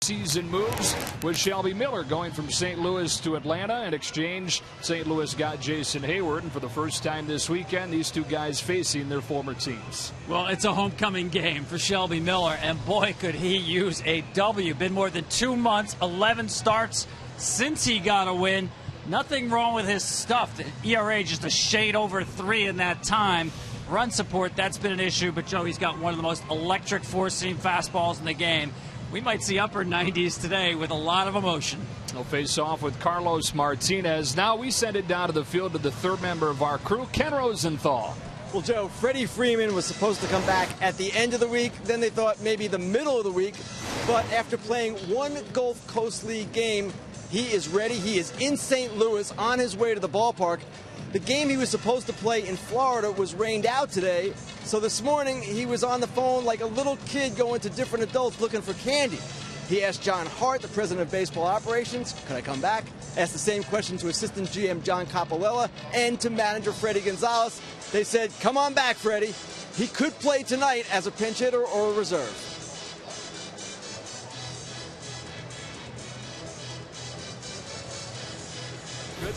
Season moves with Shelby Miller going from St. Louis to Atlanta. In exchange, St. Louis got Jason Hayward, and for the first time this weekend, these two guys facing their former teams. Well, it's a homecoming game for Shelby Miller, and boy, could he use a W. Been more than 2 months, 11 starts since he got a win. Nothing wrong with his stuff. The ERA just a shade over 3 in that time. Run support, that's been an issue, but Joe, he's got one of the most electric four-seam fastballs in the game. We might see upper 90s today with a lot of emotion. He'll face off with Carlos Martinez. Now we send it down to the field to the third member of our crew, Ken Rosenthal. Well, Joe, Freddie Freeman was supposed to come back at the end of the week. Then they thought maybe the middle of the week. But after playing one Gulf Coast League game, he is ready. He is in St. Louis on his way to the ballpark. The game he was supposed to play in Florida was rained out today, so this morning he was on the phone like a little kid going to different adults looking for candy. He asked John Hart, the president of baseball operations, could I come back? Asked the same question to assistant GM John Coppolella and to manager Freddie Gonzalez. They said, come on back, Freddie. He could play tonight as a pinch hitter or a reserve. Good.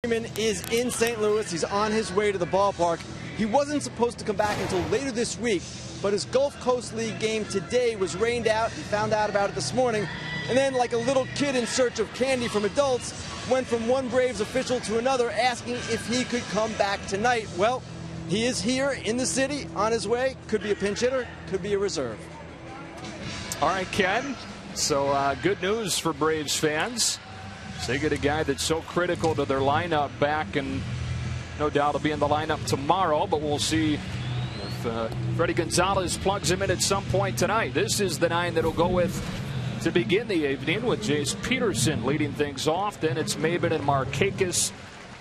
Freeman is in St. Louis. He's on his way to the ballpark. He wasn't supposed to come back until later this week, but his Gulf Coast League game today was rained out. He found out about it this morning. And then, like a little kid in search of candy from adults, went from one Braves official to another asking if he could come back tonight. Well, he is here in the city on his way. Could be a pinch hitter, could be a reserve. All right, Ken. So good news for Braves fans. They get a guy that's so critical to their lineup back, and no doubt he'll be in the lineup tomorrow, but we'll see if Freddie Gonzalez plugs him in at some point tonight. This is the 9 that'll go with to begin the evening, with Jace Peterson leading things off. Then it's Maben and Markakis.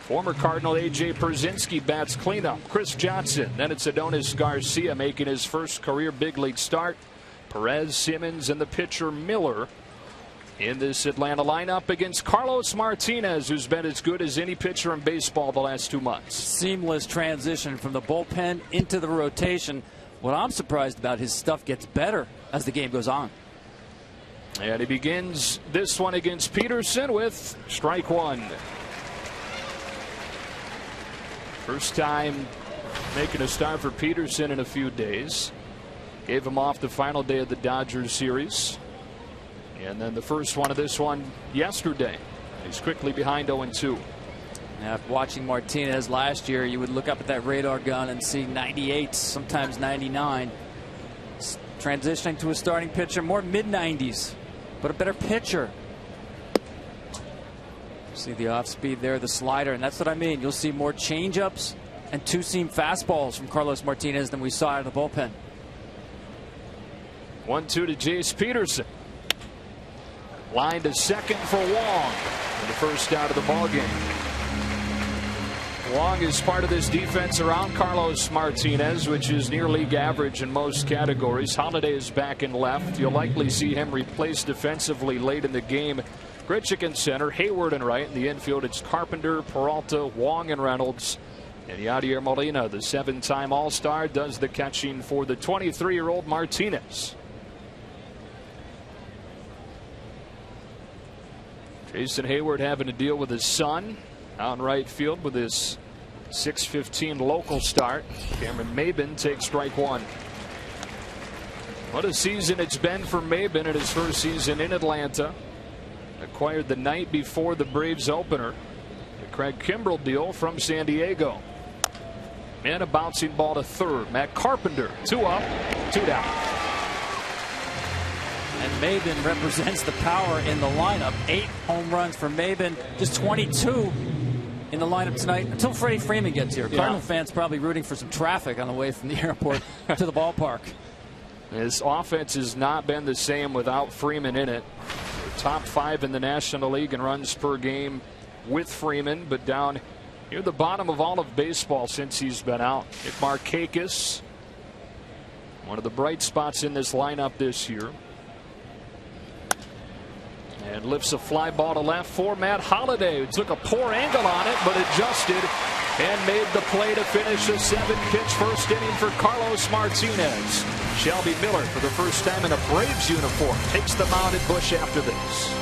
Former Cardinal A.J. Pierzynski bats cleanup. Chris Johnson. Then it's Adonis Garcia making his first career big league start. Perez, Simmons, and the pitcher Miller in this Atlanta lineup against Carlos Martinez, who's been as good as any pitcher in baseball the last 2 months. Seamless transition from the bullpen into the rotation. What I'm surprised about, his stuff gets better as the game goes on. And he begins this one against Peterson with strike 1. First time making a start for Peterson in a few days. Gave him off the final day of the Dodgers series. And then the first one of this one yesterday. He's quickly behind 0-2. Now, watching Martinez last year, you would look up at that radar gun and see 98, sometimes 99. Transitioning to a starting pitcher, more mid-90s, but a better pitcher. See the off speed there, the slider, and that's what I mean. You'll see more changeups and two-seam fastballs from Carlos Martinez than we saw out of the bullpen. 1-2 to Jace Peterson. Line to second for Wong for the first out of the ballgame. Wong is part of this defense around Carlos Martinez, which is near league average in most categories. Holiday is back in left. You'll likely see him replaced defensively late in the game. Grichuk in center, Hayward in right. In the infield, it's Carpenter, Peralta, Wong, and Reynolds. And Yadier Molina, the 7-time All-Star, does the catching for the 23-year-old Martinez. Jason Hayward having to deal with his son out in right field with his 6:15 local start. Cameron Maben takes strike 1. What a season it's been for Maben in his first season in Atlanta. Acquired the night before the Braves opener. The Craig Kimbrell deal from San Diego. And a bouncing ball to third. Matt Carpenter, 2 up, 2 down. And Maben represents the power in the lineup. 8 home runs for Maben, just 22 in the lineup tonight until Freddie Freeman gets here. Cardinal fans probably rooting for some traffic on the way from the airport to the ballpark. His offense has not been the same without Freeman in it. They're top 5 in the National League in runs per game with Freeman, but down near the bottom of all of baseball since he's been out. Markakis, one of the bright spots in this lineup this year. And lifts a fly ball to left for Matt Holliday, who took a poor angle on it, but adjusted and made the play to finish a 7-pitch first inning for Carlos Martinez. Shelby Miller, for the first time in a Braves uniform, takes the mound at Busch after this.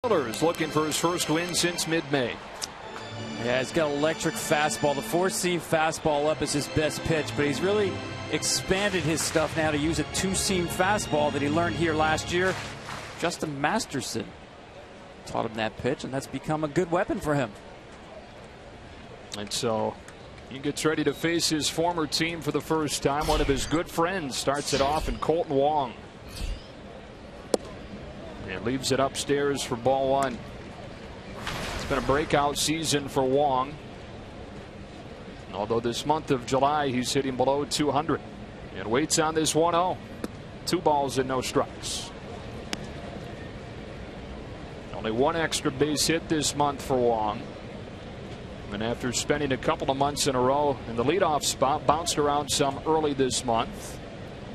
Miller is looking for his first win since mid-May. Yeah, he's got an electric fastball. The four-seam fastball up is his best pitch, but he's really expanded his stuff now to use a two-seam fastball that he learned here last year. Justin Masterson taught him that pitch, and that's become a good weapon for him. And so he gets ready to face his former team for the first time. One of his good friends starts it off in Colton Wong. And leaves it upstairs for ball one. It's been a breakout season for Wong. Although this month of July he's hitting below 200. And waits on this 1-0. 2 balls and no strikes. Only one extra base hit this month for Wong. And after spending a couple of months in a row in the leadoff spot, bounced around some early this month,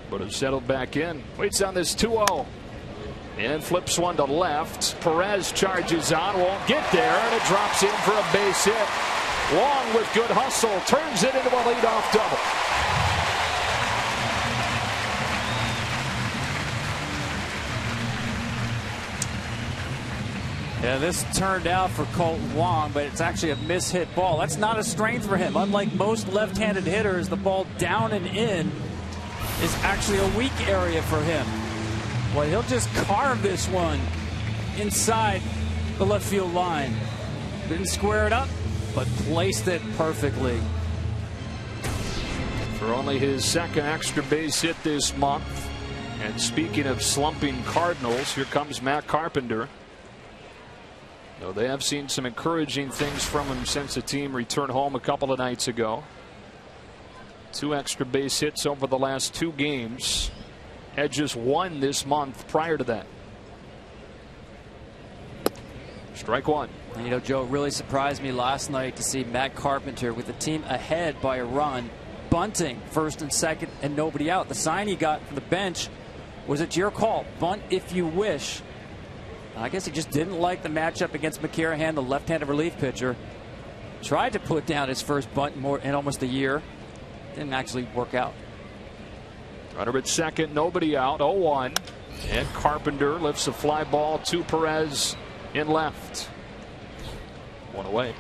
but has settled back in. Waits on this 2-0. And flips one to left. Perez charges on, won't get there, and it drops in for a base hit. Wong with good hustle turns it into a leadoff double. Yeah, this turned out for Colton Wong, but it's actually a mishit ball. That's not a strength for him. Unlike most left-handed hitters, the ball down and in is actually a weak area for him. Well, he'll just carve this one inside the left field line. Didn't square it up, but placed it perfectly. For only his second extra base hit this month. And speaking of slumping Cardinals, here comes Matt Carpenter. Though they have seen some encouraging things from him since the team returned home a couple of nights ago. 2 extra base hits over the last 2 games. Had just 1 this month prior to that. Strike 1. And, you know, Joe, it really surprised me last night to see Matt Carpenter with the team ahead by a run, bunting first and second and nobody out. The sign he got from the bench was, it's your call, bunt if you wish. I guess he just didn't like the matchup against McCarrahan, the left-handed relief pitcher. Tried to put down his first bunt in almost a year. Didn't actually work out. Runner at second, nobody out, 0-1. And Carpenter lifts a fly ball to Perez in left. 1 away.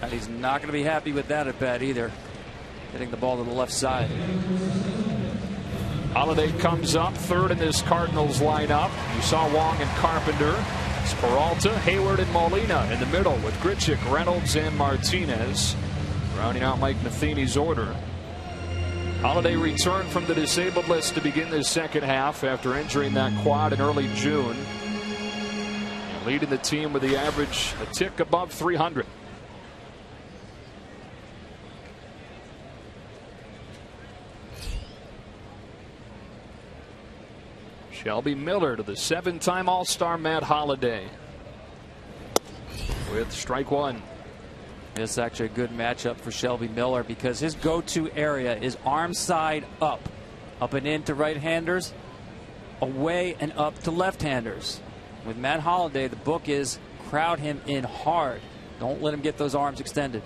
And he's not going to be happy with that at bat either. Hitting the ball to the left side. Holiday comes up third in this Cardinals lineup. You saw Wong and Carpenter. It's Peralta, Hayward, and Molina in the middle with Grichuk, Reynolds, and Martinez. Rounding out Mike Matheny's order. Holiday returned from the disabled list to begin this second half after injuring that quad in early June. And leading the team with the average a tick above 300. Shelby Miller to the 7-time All-Star Matt Holiday with strike 1. This is actually a good matchup for Shelby Miller because his go-to area is arm side up and in to right-handers, away and up to left-handers. With Matt Holiday, the book is crowd him in hard. Don't let him get those arms extended.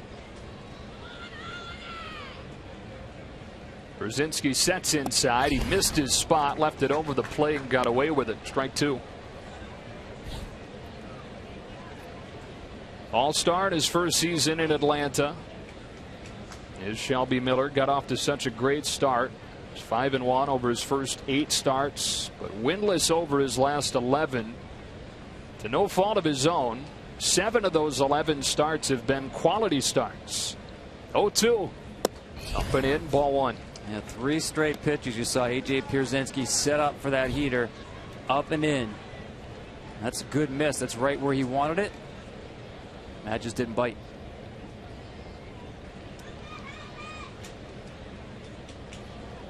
Brzezinski sets inside. He missed his spot, left it over the plate, and got away with it. Strike 2. All-star in his first season in Atlanta is Shelby Miller. Got off to such a great start. He's 5-1 over his first 8 starts, but winless over his last 11. To no fault of his own, 7 of those 11 starts have been quality starts. 0-2. Up and in, ball 1. Yeah, 3 straight pitches you saw A.J. Pierzynski set up for that heater. Up and in. That's a good miss. That's right where he wanted it. Matt just didn't bite.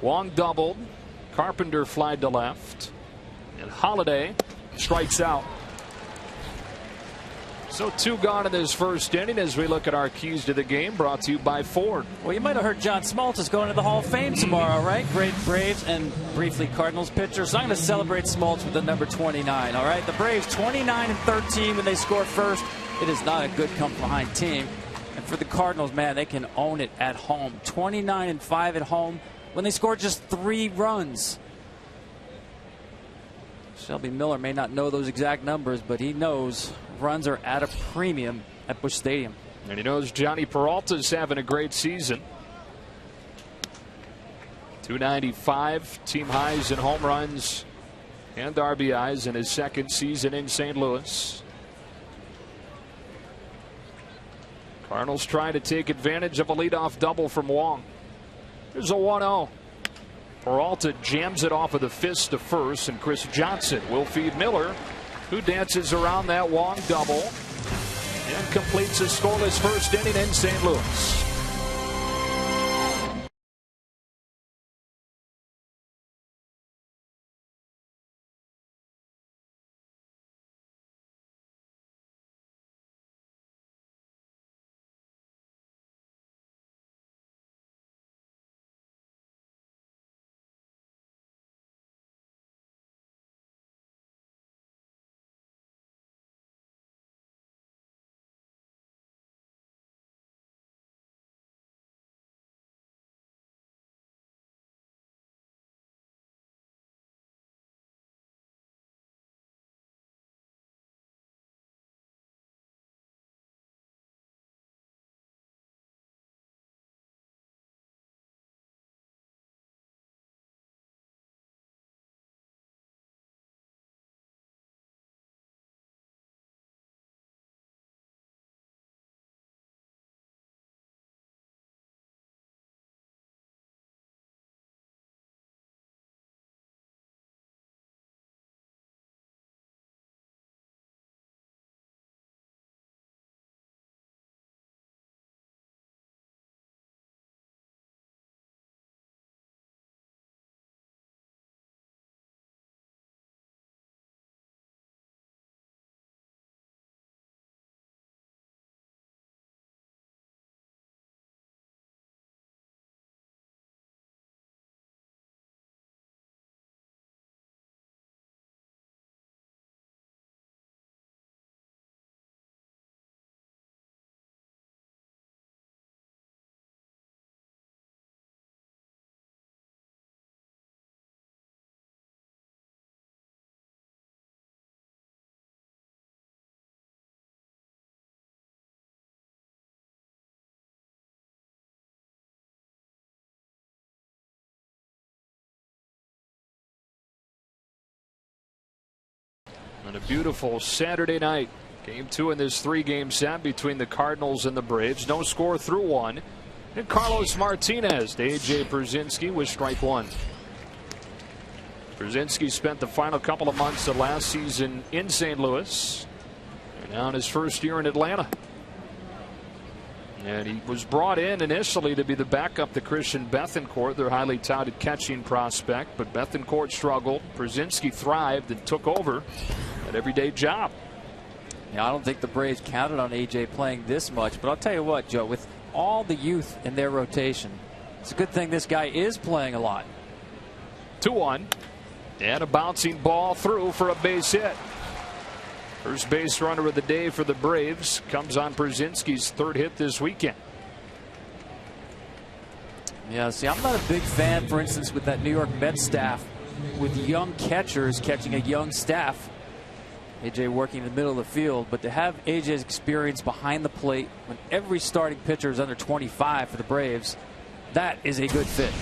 Wong doubled. Carpenter flied to left. And Holiday strikes out. So 2 gone in this first inning as we look at our keys to the game, brought to you by Ford. Well, you might have heard John Smoltz is going to the Hall of Fame tomorrow, right? Great Braves and briefly Cardinals pitcher. So I'm going to celebrate Smoltz with the number 29, all right? The Braves 29-13 when they score first. It is not a good come-from-behind team. And for the Cardinals, man, they can own it at home. 29-5 at home when they score just 3 runs. Shelby Miller may not know those exact numbers, but he knows runs are at a premium at Busch Stadium. And he knows Johnny Peralta's having a great season. 295 team highs in home runs and RBIs in his second season in St. Louis. Cardinals trying to take advantage of a leadoff double from Wong. There's a 1-0. Peralta jams it off of the fist to first, and Chris Johnson will feed Miller, who dances around that Wong double and completes a scoreless first inning in St. Louis. On a beautiful Saturday night, game 2 in this 3-game set between the Cardinals and the Braves. No score through 1. And Carlos Martinez to A.J. Pierzynski with strike 1. Pierzynski spent the final couple of months of last season in St. Louis, and now in his first year in Atlanta. And he was brought in initially to be the backup to Christian Bethancourt, their highly touted catching prospect. But Bethancourt struggled. Pierzynski thrived and took over an everyday job. Yeah, I don't think the Braves counted on A.J. playing this much. But I'll tell you what, Joe, with all the youth in their rotation, it's a good thing this guy is playing a lot. 2-1. And a bouncing ball through for a base hit. First base runner of the day for the Braves comes on Pierzynski's third hit this weekend. Yeah, see, I'm not a big fan, for instance, with that New York Mets staff, with young catchers catching a young staff. A.J. working in the middle of the field, but to have A.J.'s experience behind the plate when every starting pitcher is under 25 for the Braves, that is a good fit.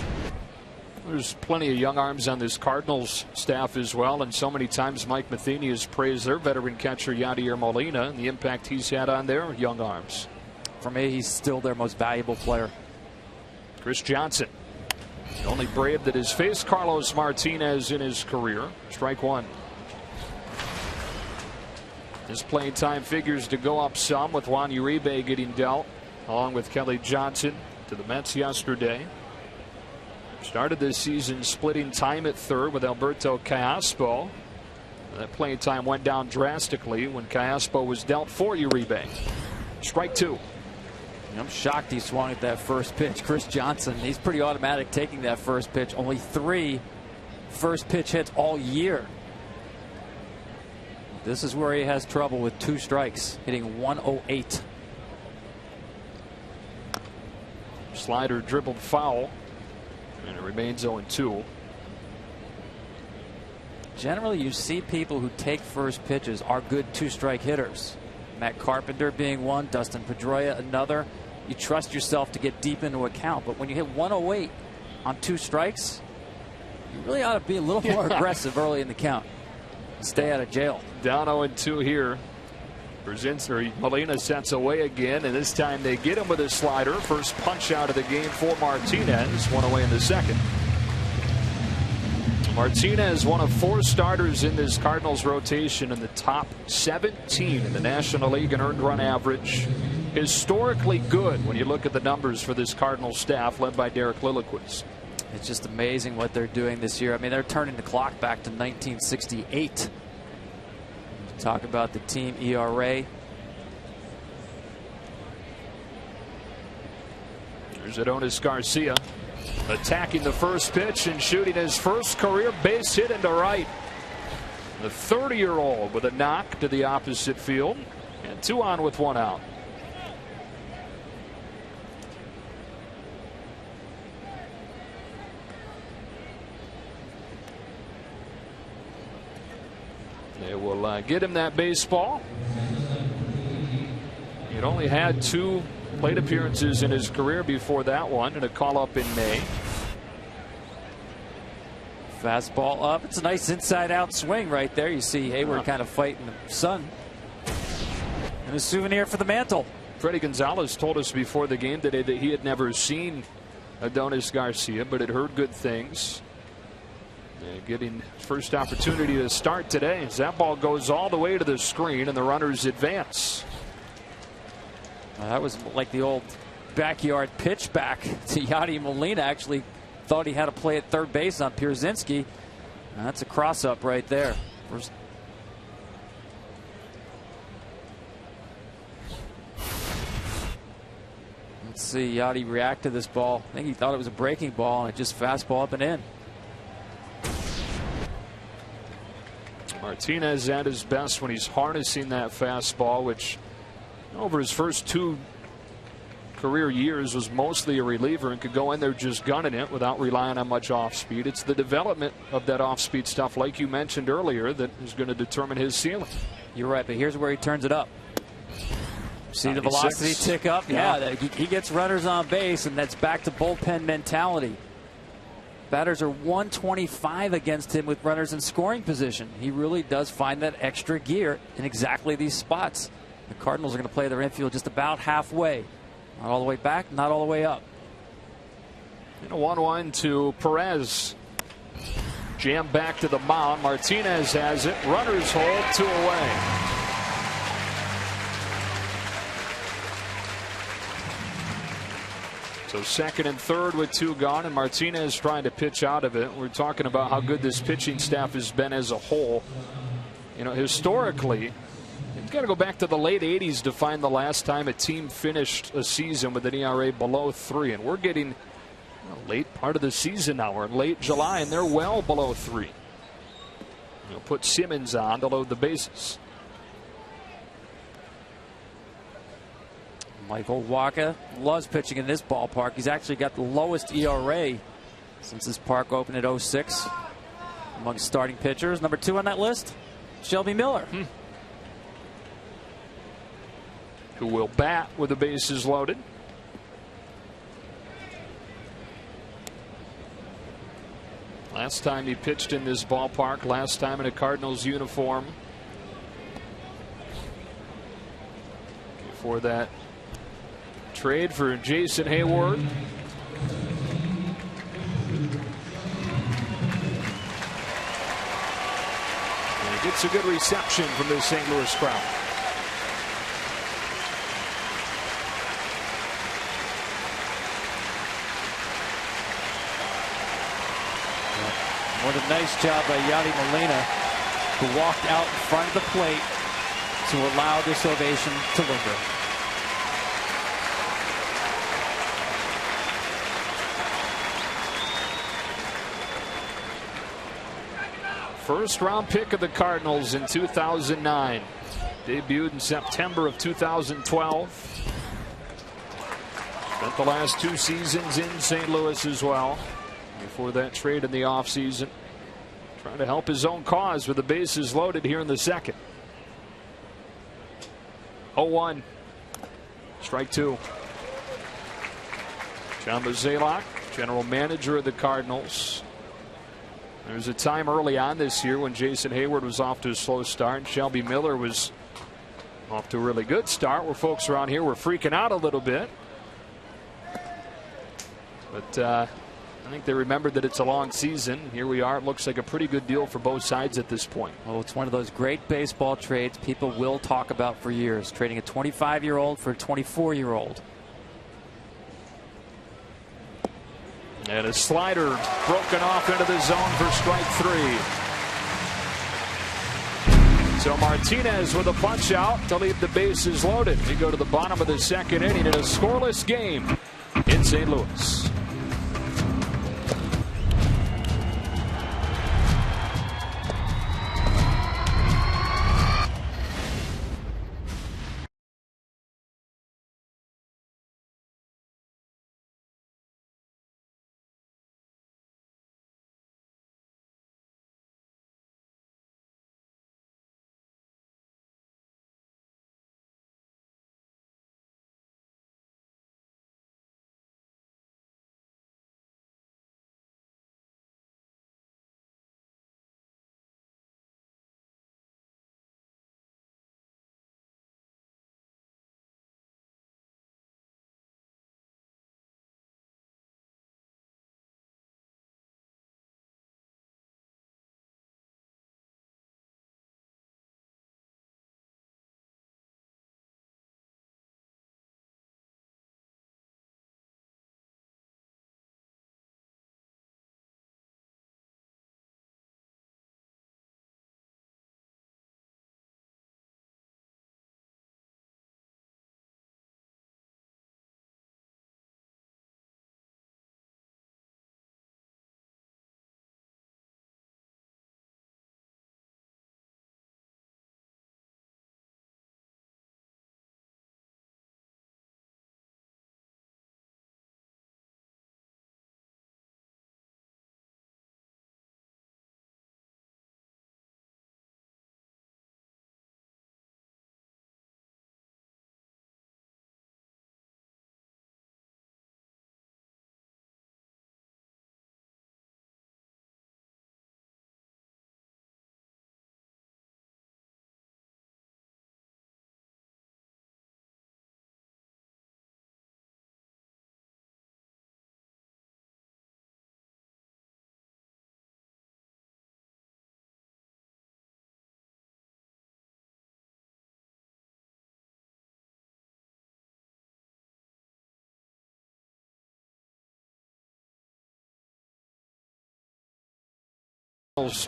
There's plenty of young arms on this Cardinals staff as well, and so many times Mike Matheny has praised their veteran catcher Yadier Molina and the impact he's had on their young arms. For me, he's still their most valuable player. Chris Johnson, the only Brave that has faced Carlos Martinez in his career. Strike 1. His playing time figures to go up some, with Juan Uribe getting dealt along with Kelly Johnson to the Mets yesterday. Started this season splitting time at third with Alberto Callaspo. That playing time went down drastically when Callaspo was dealt for Uribe. Strike 2. I'm shocked he swung at that first pitch. Chris Johnson, he's pretty automatic taking that first pitch. Only 3 first pitch hits all year. This is where he has trouble with 2 strikes, hitting 108. Slider dribbled foul, and it remains 0-2. generally you see people who take first pitches are good two-strike hitters. Matt Carpenter being one, Dustin Pedroia another. You trust yourself to get deep into a count, but when you hit 108 on 2 strikes, you really ought to be a little more aggressive early in the count. Stay out of jail. Down 0-2 here. Molina sets away again, and this time they get him with a slider. First punch out of the game for Martinez. 1 away in the second. Martinez, one of 4 starters in this Cardinals rotation in the top 17 in the National League in earned run average. Historically good when you look at the numbers for this Cardinals staff led by Derek Lilliquist. It's just amazing what they're doing this year. I mean, they're turning the clock back to 1968. Talk about the team ERA. There's Adonis Garcia attacking the first pitch and shooting his first career base hit into right. The 30-year-old with a knock to the opposite field, and 2 on with 1 out. They will get him that baseball. He'd only had 2 plate appearances in his career before that one, and a call up in May. Fastball up. It's a nice inside-out swing right there. You see Hayward kind of fighting the sun. And a souvenir for the mantle. Freddie Gonzalez told us before the game today that he had never seen Adonis Garcia, but had heard good things. Getting first opportunity to start today as that ball goes all the way to the screen and the runners advance. That was like the old backyard pitch back to Yadi Molina. Actually thought he had to play at third base on Pierzynski. That's a cross up right there. Let's see Yadi react to this ball. I think he thought it was a breaking ball and it just fastball up and in. Martinez at his best when he's harnessing that fastball, which over his first 2 career years was mostly a reliever and could go in there just gunning it without relying on much off speed. It's the development of that off speed stuff, like you mentioned earlier, that is going to determine his ceiling. You're right, but here's where he turns it up. See the velocity tick up? Yeah, he gets runners on base, and that's back to bullpen mentality. Batters are 125 against him with runners in scoring position. He really does find that extra gear in exactly these spots. The Cardinals are going to play their infield just about halfway. Not all the way back, not all the way up. And a 1-1 to Perez. Jam back to the mound. Martinez has it. Runners hold, 2 away. So second and third with 2 gone, and Martinez trying to pitch out of it. We're talking about how good this pitching staff has been as a whole. You know, historically, you've got to go back to the late 80s to find the last time a team finished a season with an ERA below 3. And we're getting late part of the season now. We're in late July, and they're well below 3. Put Simmons on to load the bases. Michael Wacha loves pitching in this ballpark. He's actually got the lowest ERA since this park opened at 06 among starting pitchers. Number 2 on that list, Shelby Miller. Who will bat with the bases loaded. Last time he pitched in this ballpark, last time in a Cardinals uniform. Before that trade for Jason Hayward. And he gets a good reception from the St. Louis crowd. What a nice job by Yadi Molina, who walked out in front of the plate to allow this ovation to linger. First round pick of the Cardinals in 2009. Debuted in September of 2012. Spent the last 2 seasons in St. Louis as well. Before that trade in the offseason. trying to help his own cause with the bases loaded here in the second. 0-1. Strike two. John Mozeliak, general manager of the Cardinals. There's a time early on this year when Jason Hayward was off to a slow start, and Shelby Miller was off to a really good start, where folks around here were freaking out a little bit. But I think they remembered that it's a long season. Here we are. It looks like a pretty good deal for both sides at this point. Well, it's one of those great baseball trades people will talk about for years. Trading a 25-year-old for a 24-year-old. And a slider broken off into the zone for strike three. So Martinez with a punch out to leave the bases loaded. We go to the bottom of the second inning in a scoreless game in St. Louis.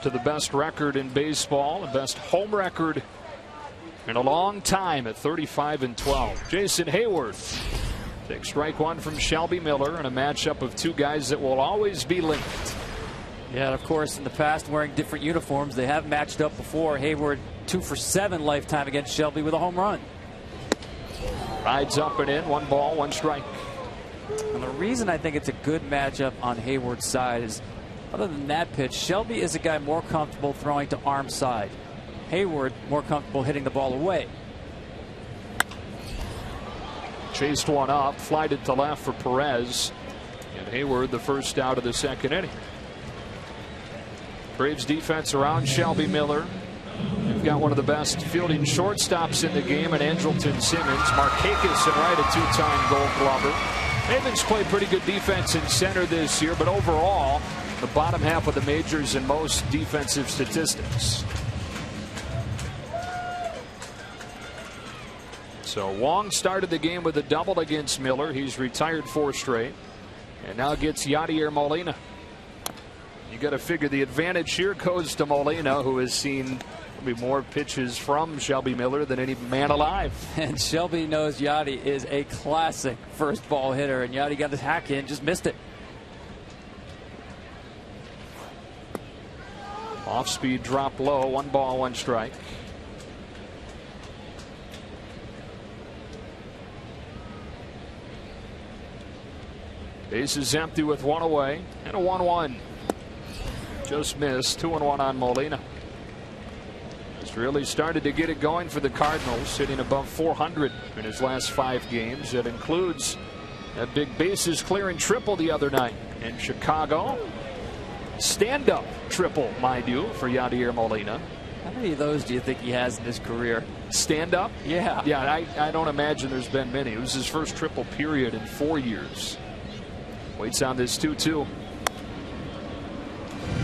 To the best record in baseball, the best home record in a long time at 35-12. Jason Hayward takes strike one from Shelby Miller in a matchup of two guys that will always be linked. Yeah, and of course, in the past, wearing different uniforms, they have matched up before. Hayward 2 for 7 lifetime against Shelby with a home run. Rides up and in, 1 ball, 1 strike. And the reason I think it's a good matchup on Hayward's side is, other than that pitch, Shelby is a guy more comfortable throwing to arm side. Hayward more comfortable hitting the ball away. Chased one up, flied it to left for Perez. And Hayward the first out of the second inning. Braves defense around Shelby Miller. They've got one of the best fielding shortstops in the game in Andrelton Simmons. Markakis and right, a 2-time Gold Glover. Ravens play pretty good defense in center this year, but overall, the bottom half of the majors in most defensive statistics. So Wong started the game with a double against Miller. He's retired 4 straight. And now gets Yadier Molina. You got to figure the advantage here goes to Molina, who has seen maybe more pitches from Shelby Miller than any man alive. And Shelby knows Yadi is a classic first ball hitter, and Yadi got his hack in, just missed it. Off speed dropped low, 1 ball, 1 strike. Base is empty with 1 away and a 1-1. just missed. 2-1 on Molina. Just really started to get it going for the Cardinals, hitting above 400 in his last 5 games. That includes that big bases clearing triple the other night in Chicago. Stand-up triple, mind you, for Yadier Molina. How many of those do you think he has in his career? Stand-up? Yeah. Yeah, I don't imagine there's been many. It was his first triple period in 4 years. Waits on this 2-2.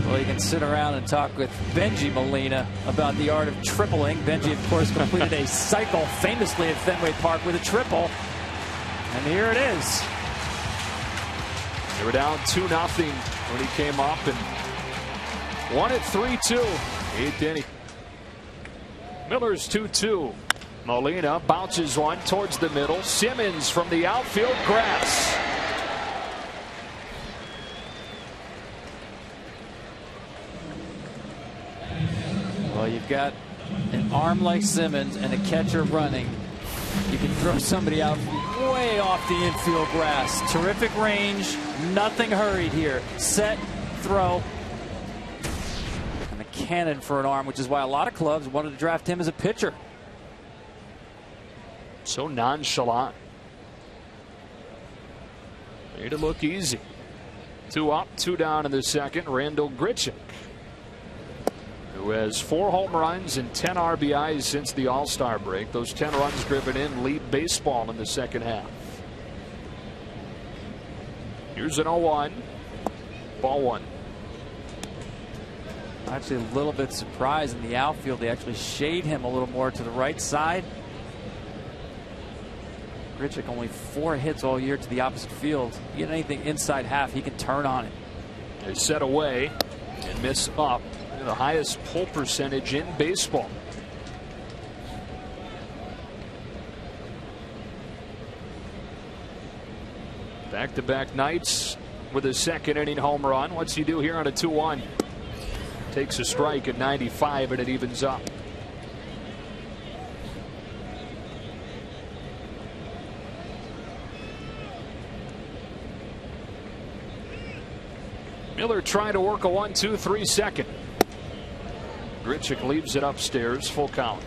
Well, you can sit around and talk with Benji Molina about the art of tripling. Benji, of course, completed a cycle famously at Fenway Park with a triple. And here it is. They were down 2-0 when he came up and won it 3-2. 8th inning. Miller's 2-2. Molina bounces one towards the middle. Simmons from the outfield, grass. Well, you've got an arm like Simmons and a catcher running. You can throw somebody out way off the infield grass. Terrific range, nothing hurried here. Set, throw, and a cannon for an arm, which is why a lot of clubs wanted to draft him as a pitcher. So nonchalant. Made it look easy. 2 up, 2 down in the second. Randall Grichuk, who has 4 home runs and 10 RBIs since the All-Star break. Those 10 runs driven in lead baseball in the second half. Here's an 0-1. Ball 1. Actually, a little bit surprised in the outfield. They actually shade him a little more to the right side. Grichuk only 4 hits all year to the opposite field. You get anything inside half, he can turn on it. They set away and miss up. The highest pull percentage in baseball. Back-to-back nights with a second inning home run. What's he do here on a 2-1? Takes a strike at 95 and it evens up. Miller trying to work a 1-2-3 second. Grichuk leaves it upstairs, full count.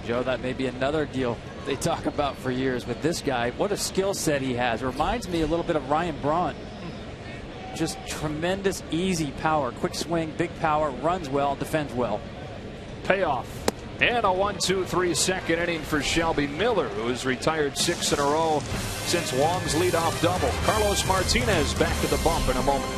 Joe, that may be another deal they talk about for years with this guy. What a skill set he has. Reminds me a little bit of Ryan Braun. Just tremendous easy power, quick swing, big power, runs well, defends well. Payoff. And a 1-2-3 second inning for Shelby Miller, who has retired 6 in a row since Wong's leadoff double. Carlos Martinez back to the bump in a moment.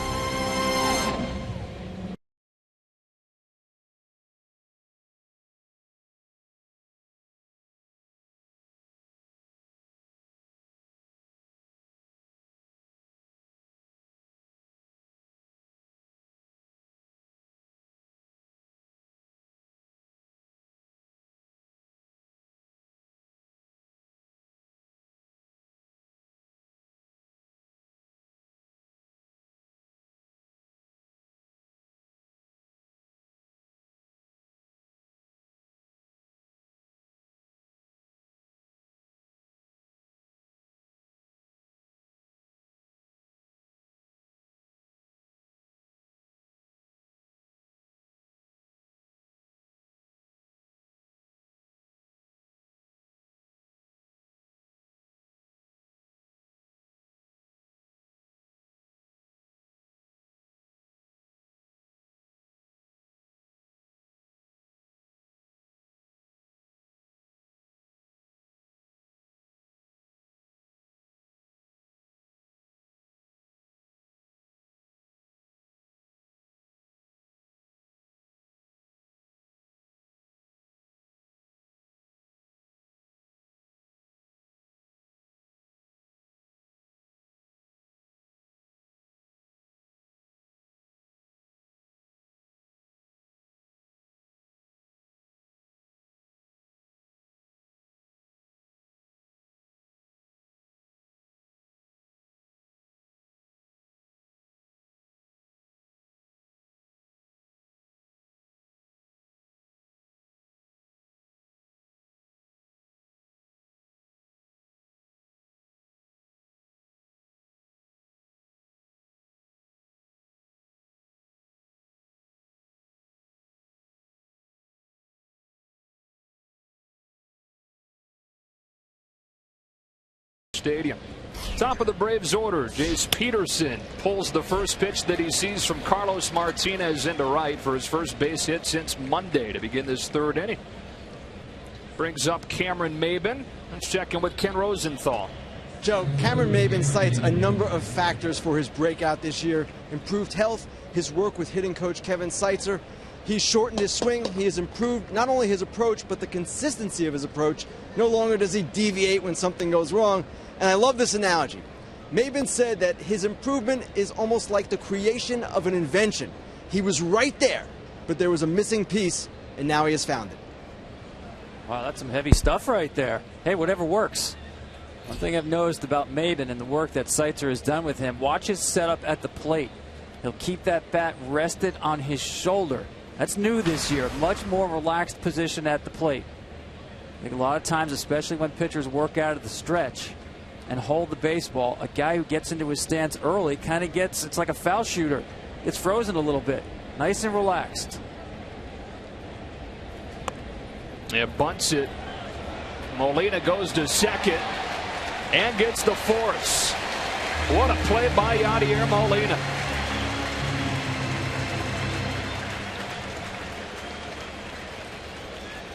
Stadium. Top of the Braves order, Jace Peterson pulls the first pitch that he sees from Carlos Martinez into right for his first base hit since Monday to begin this third inning. Brings up Cameron Maybin. Let's check in with Ken Rosenthal. Joe, Cameron Maybin cites a number of factors for his breakout this year. Improved health, his work with hitting coach Kevin Seitzer. He's shortened his swing. He has improved not only his approach, but the consistency of his approach. No longer does he deviate when something goes wrong. And I love this analogy. Maybin said that his improvement is almost like the creation of an invention. He was right there, but there was a missing piece, and now he has found it. Wow, that's some heavy stuff right there. Hey, whatever works. One thing I've noticed about Maybin and the work that Seitzer has done with him, watch his setup at the plate. He'll keep that bat rested on his shoulder. That's new this year. Much more relaxed position at the plate. I think a lot of times, especially when pitchers work out of the stretch and hold the baseball, a guy who gets into his stance early kind of gets, it's like a foul shooter. It's frozen a little bit. Nice and relaxed. Yeah, bunts it. Molina goes to second and gets the force. What a play by Yadier Molina.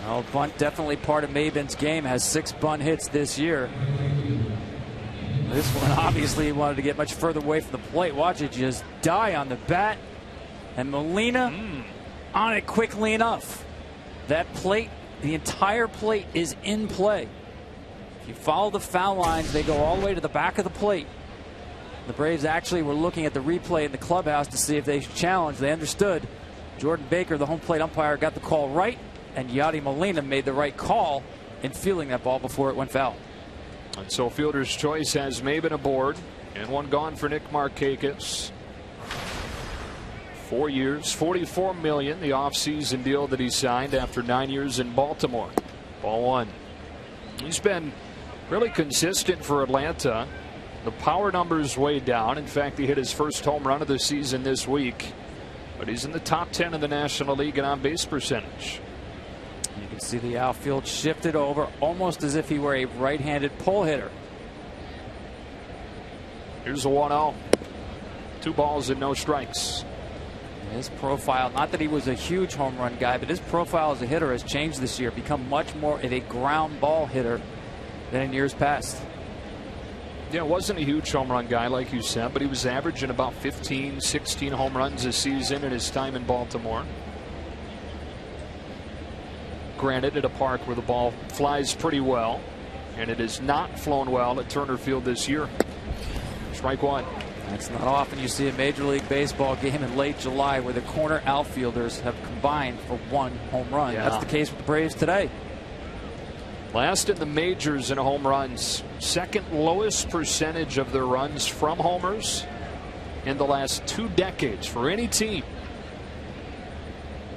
Oh, bunt definitely part of Maybin's game. Has 6 bunt hits this year. This one, obviously, he wanted to get much further away from the plate. Watch it just die on the bat. And Molina on it quickly enough. That plate, the entire plate is in play. If you follow the foul lines, they go all the way to the back of the plate. The Braves actually were looking at the replay in the clubhouse to see if they challenged. They understood. Jordan Baker, the home plate umpire, got the call right, and Yadi Molina made the right call in fielding that ball before it went foul. And so fielder's choice has Maybin aboard, and one gone for Nick Markakis. 4 years, $44 million, the offseason deal that he signed after 9 years in Baltimore. Ball one. He's been really consistent for Atlanta. The power numbers way down. In fact, he hit his first home run of the season this week. But he's in the top 10 in the National League in on-base percentage. You can see the outfield shifted over almost as if he were a right-handed pull hitter. Here's a 1-0. 2 balls and no strikes. His profile, not that he was a huge home run guy, but his profile as a hitter has changed this year, become much more of a ground ball hitter than in years past. Yeah, wasn't a huge home run guy like you said, but he was averaging about 15, 16 home runs a season in his time in Baltimore. Granted, at a park where the ball flies pretty well, and it has not flown well at Turner Field this year. Strike one. It's not often you see a Major League Baseball game in late July where the corner outfielders have combined for 1 home run. Yeah. That's the case with the Braves today. Last in the majors in home runs. Second lowest percentage of their runs from homers in the last 2 decades for any team.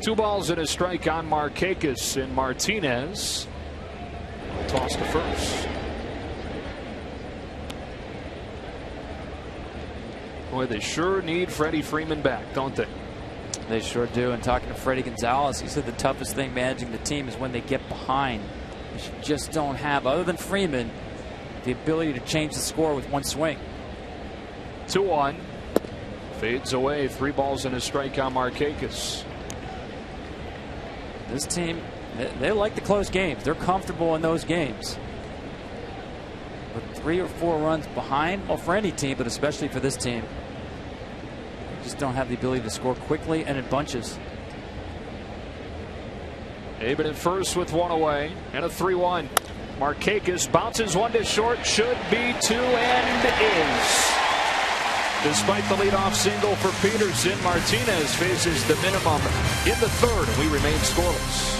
2 balls and a strike on Markakis, and Martinez tossed to first. Boy, they sure need Freddie Freeman back, don't they? They sure do. And talking to Freddie Gonzalez, he said the toughest thing managing the team is when they get behind. You just don't have, other than Freeman, the ability to change the score with 1 swing. 2-1. Fades away. 3 balls and a strike on Markakis. This team, they like the close games. They're comfortable in those games. But 3 or 4 runs behind, well, for any team, but especially for this team, they just don't have the ability to score quickly and in bunches. Maybin at first with 1 away and a 3-1. Markakis bounces 1 to short, should be 2 and is. Despite the leadoff single for Peterson, Martinez faces the minimum in the third, and we remain scoreless.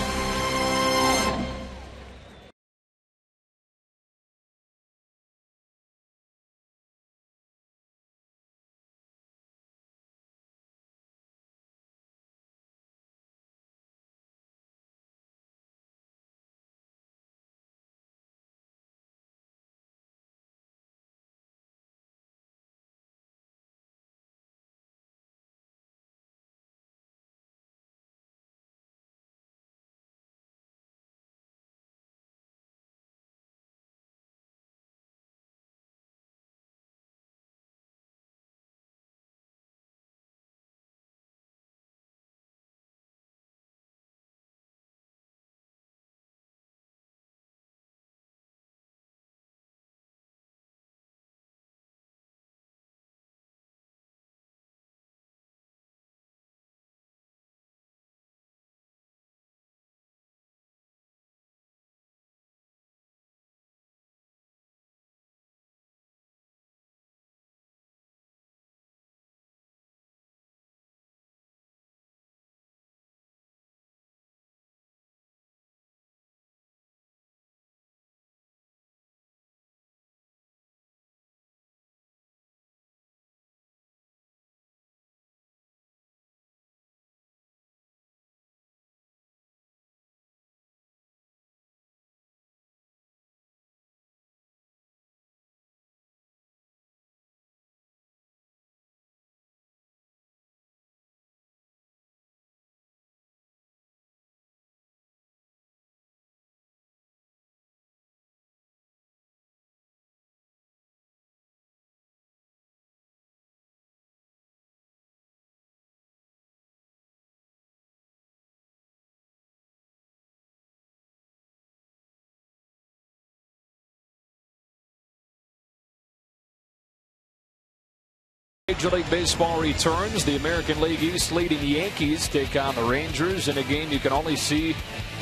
Major League Baseball returns. The American League East leading Yankees take on the Rangers in a game you can only see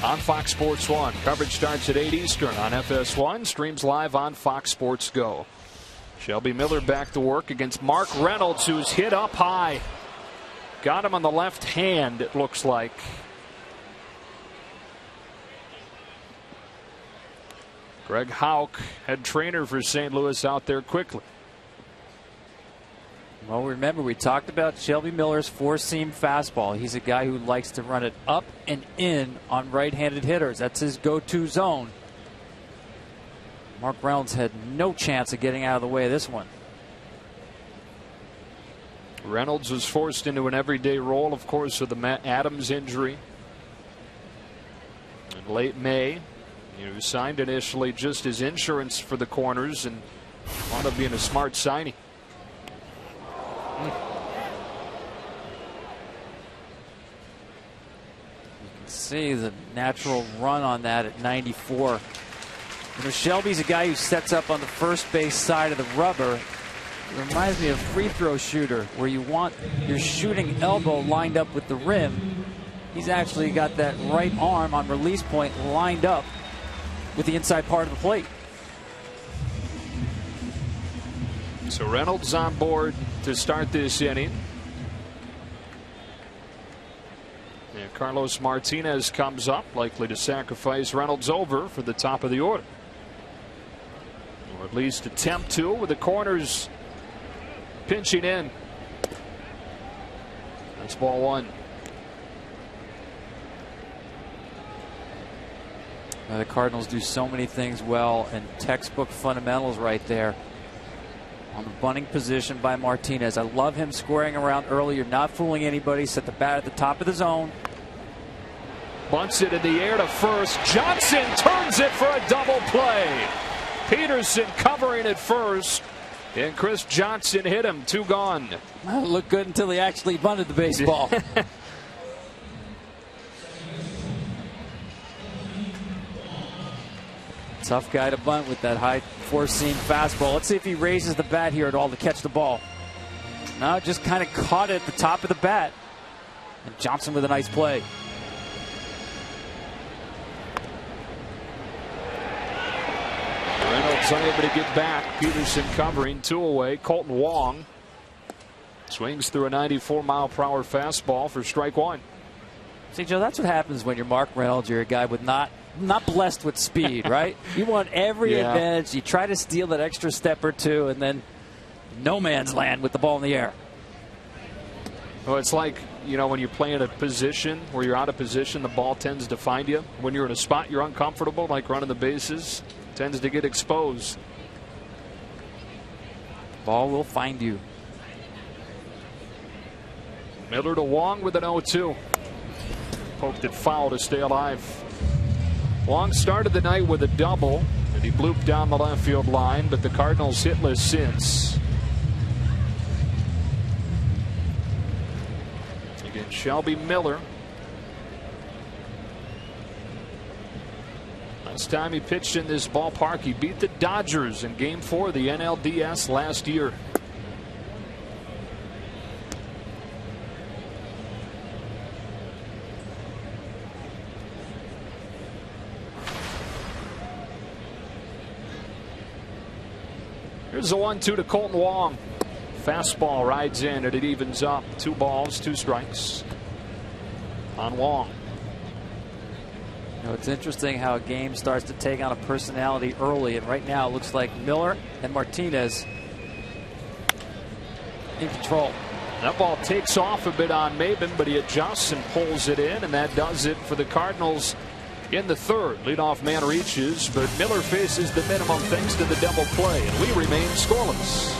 on Fox Sports 1. Coverage starts at 8 Eastern on FS1. Streams live on Fox Sports Go. Shelby Miller back to work against Mark Reynolds, who's hit up high. Got him on the left hand, it looks like. Greg Houck, head trainer for St. Louis, out there quickly. Well, remember, we talked about Shelby Miller's four-seam fastball. He's a guy who likes to run it up and in on right-handed hitters. That's his go-to zone. Mark Reynolds had no chance of getting out of the way of this one. Reynolds was forced into an everyday role, of course, with the Matt Adams injury in late May. He was signed initially just as insurance for the corners and wound up being a smart signing. You can see the natural run on that at 94. You know, Shelby's a guy who sets up on the first base side of the rubber. It reminds me of a free throw shooter where you want your shooting elbow lined up with the rim. He's actually got that right arm on release point lined up with the inside part of the plate. So Reynolds on board to start this inning. And Carlos Martinez comes up, likely to sacrifice Reynolds over for the top of the order. Or at least attempt to, with the corners pinching in. That's ball one. The Cardinals do so many things well, and textbook fundamentals right there. On the bunting position by Martinez. I love him squaring around early. You're not fooling anybody. Set the bat at the top of the zone. Bunts it in the air to first. Johnson turns it for a double play. Peterson covering at first. And Chris Johnson hit him. Two gone. Well, it looked good until he actually bunted the baseball. Tough guy to bunt with that high four-seam fastball. Let's see if he raises the bat here at all to catch the ball. No, just kind of caught it at the top of the bat. And Johnson with a nice play. Reynolds unable to get back. Peterson covering, two away. Colton Wong swings through a 94-mile-per-hour fastball for strike one. See, Joe, that's what happens when you're Mark Reynolds. You're a guy with not blessed with speed, right? You want every advantage. You try to steal that extra step or two, and then no man's land with the ball in the air. Well, it's like, you know, when you're playing a position where you're out of position, the ball tends to find you. When you're in a spot you're uncomfortable, like running the bases, tends to get exposed. Ball will find you. Miller to Wong with an 0-2. Poked it foul to stay alive. Wong started the night with a double, and he blooped down the left field line, but the Cardinals hitless since. Again, Shelby Miller. Last time he pitched in this ballpark, he beat the Dodgers in Game 4 of the NLDS last year. Here's a 1-2 to Colton Wong. Fastball rides in and it evens up. 2 balls, 2 strikes on Wong. You know, it's interesting how a game starts to take on a personality early, and right now it looks like Miller and Martinez in control. That ball takes off a bit on Maben, but he adjusts and pulls it in, and that does it for the Cardinals in the third. Leadoff man reaches, but Miller faces the minimum thanks to the double play, and we remain scoreless.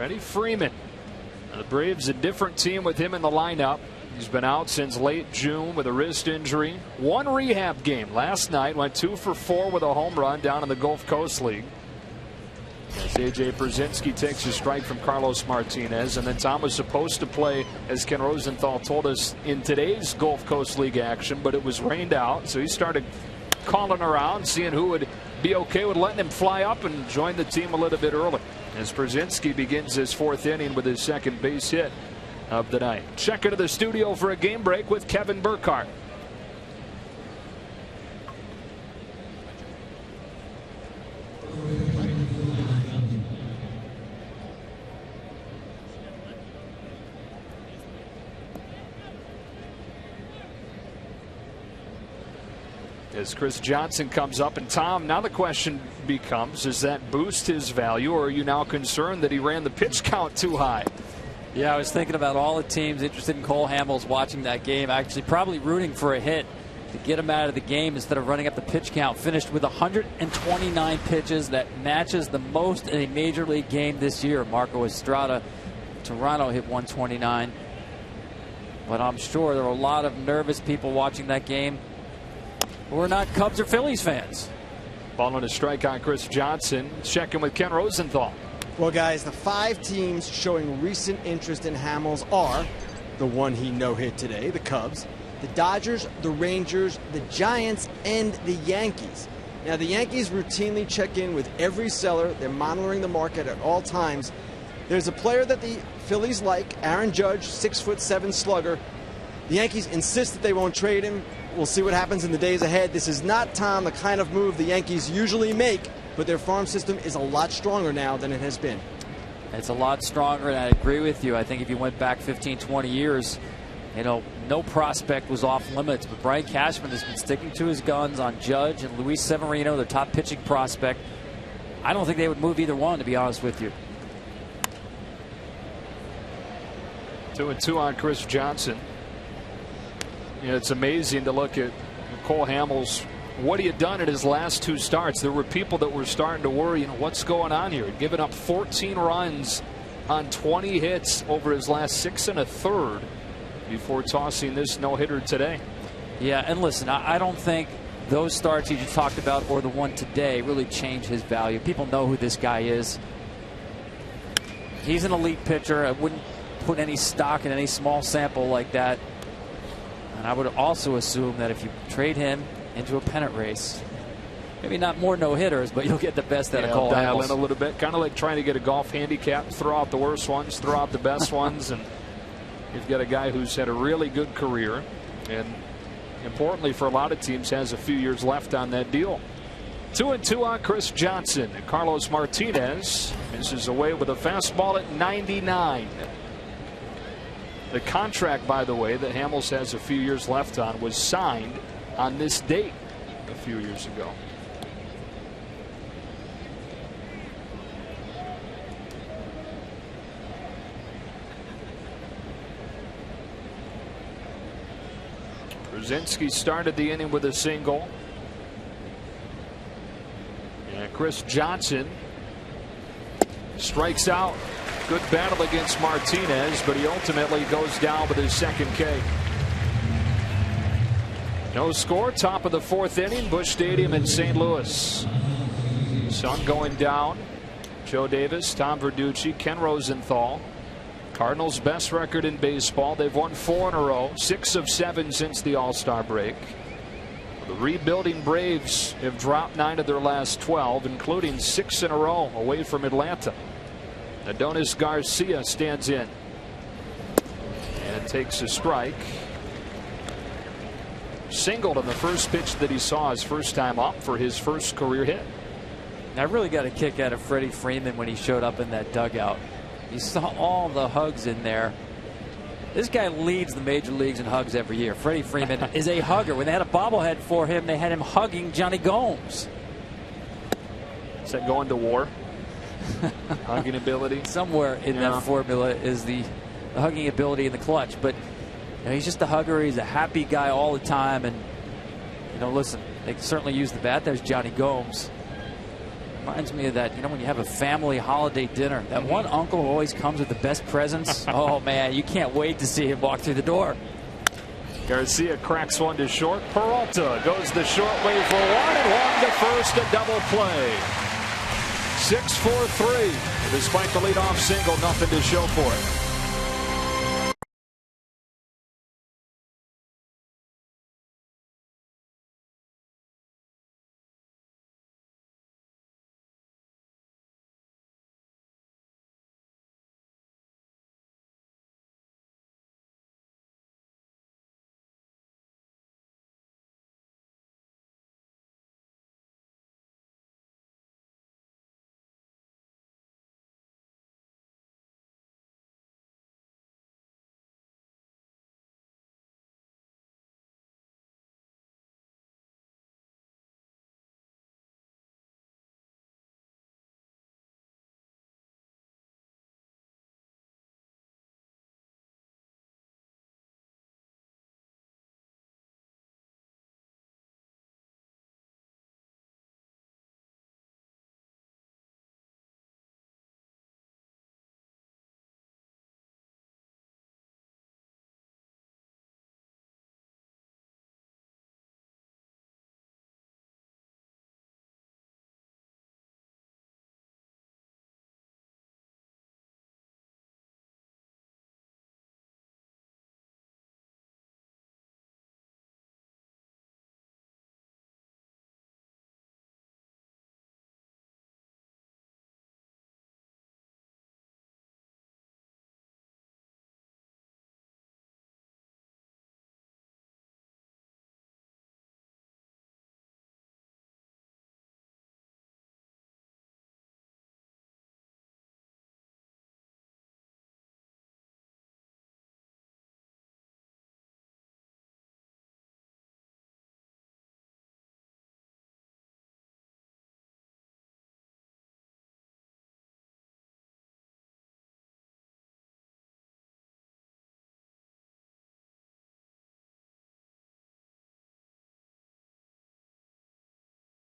Freddie Freeman. The Braves a different team with him in the lineup. He's been out since late June with a wrist injury. One rehab game last night. Went 2 for 4 with a home run down in the Gulf Coast League. As A.J. Brzezinski takes a strike from Carlos Martinez. And then Tom was supposed to play, as Ken Rosenthal told us, in today's Gulf Coast League action, but it was rained out. So he started calling around, seeing who would be okay with letting him fly up and join the team a little bit early. As Brzezinski begins his 4th inning with his 2nd base hit of the night. Check into the studio for a game break with Kevin Burkhardt. As Chris Johnson comes up, and Tom, now the question becomes, does that boost his value, or are you now concerned that he ran the pitch count too high? Yeah, I was thinking about all the teams interested in Cole Hamels watching that game, actually probably rooting for a hit to get him out of the game instead of running up the pitch count. Finished with 129 pitches. That matches the most in a major league game this year. Marco Estrada, Toronto, hit 129. But I'm sure there were a lot of nervous people watching that game who are not Cubs or Phillies fans. Ball on a strike on Chris Johnson. Checking with Ken Rosenthal. Well, guys, the 5 teams showing recent interest in Hamels are the one he no-hit today, the Cubs, the Dodgers, the Rangers, the Giants, and the Yankees. Now, the Yankees routinely check in with every seller. They're monitoring the market at all times. There's a player that the Phillies like, Aaron Judge, 6'7" slugger. The Yankees insist that they won't trade him. We'll see what happens in the days ahead. This is not, Tom, the kind of move the Yankees usually make, but their farm system is a lot stronger now than it has been. It's a lot stronger, and I agree with you. I think if you went back 15, 20 years, you know, no prospect was off limits, but Brian Cashman has been sticking to his guns on Judge and Luis Severino, their top pitching prospect. I don't think they would move either one, to be honest with you. 2-2 on Chris Johnson. You know, it's amazing to look at Cole Hamels, what he had done in his last 2 starts. There were people that were starting to worry, you know, what's going on here? He'd given up 14 runs on 20 hits over his last 6 1/3 before tossing this no-hitter today. Yeah, and listen, I don't think those starts you just talked about or the one today really change his value. People know who this guy is. He's an elite pitcher. I wouldn't put any stock in any small sample like that. And I would also assume that if you trade him into a pennant race, maybe not more no-hitters, but you'll get the best out of Cole dial Hamels. in a little bit, kind of like trying to get a golf handicap. Throw out the worst ones, throw out the best ones, and you've got a guy who's had a really good career, and importantly for a lot of teams, has a few years left on that deal. 2-2 on Chris Johnson. And Carlos Martinez misses away with a fastball at 99. The contract, by the way, that Hamels has a few years left on was signed on this date a few years ago. Brzezinski started the inning with a single. And Chris Johnson strikes out. Good battle against Martinez, but he ultimately goes down with his 2nd K. No score, top of the 4th inning, Busch Stadium in St. Louis. Sun going down. Joe Davis, Tom Verducci, Ken Rosenthal. Cardinals' best record in baseball. They've won 4 in a row, 6 of 7 since the All-Star break. The rebuilding Braves have dropped 9 of their last 12, including 6 in a row away from Atlanta. Adonis Garcia stands in and takes a strike. Singled on the first pitch that he saw his first time up for his first career hit. I really got a kick out of Freddie Freeman when he showed up in that dugout. You saw all the hugs in there. This guy leads the major leagues in hugs every year. Freddie Freeman is a hugger. When they had a bobblehead for him, they had him hugging Johnny Gomes. Is that going to war? Hugging ability? Somewhere in that formula is the hugging ability in the clutch. But you know, he's just a hugger. He's a happy guy all the time. And, you know, listen, they can certainly use the bat. There's Johnny Gomes. Reminds me of that, when you have a family holiday dinner. That one uncle who always comes with the best presents. Oh, man, you can't wait to see him walk through the door. Garcia cracks one to short. Peralta goes the short way for one, and one to first, a double play. 6-4-3. Despite the leadoff single, nothing to show for it.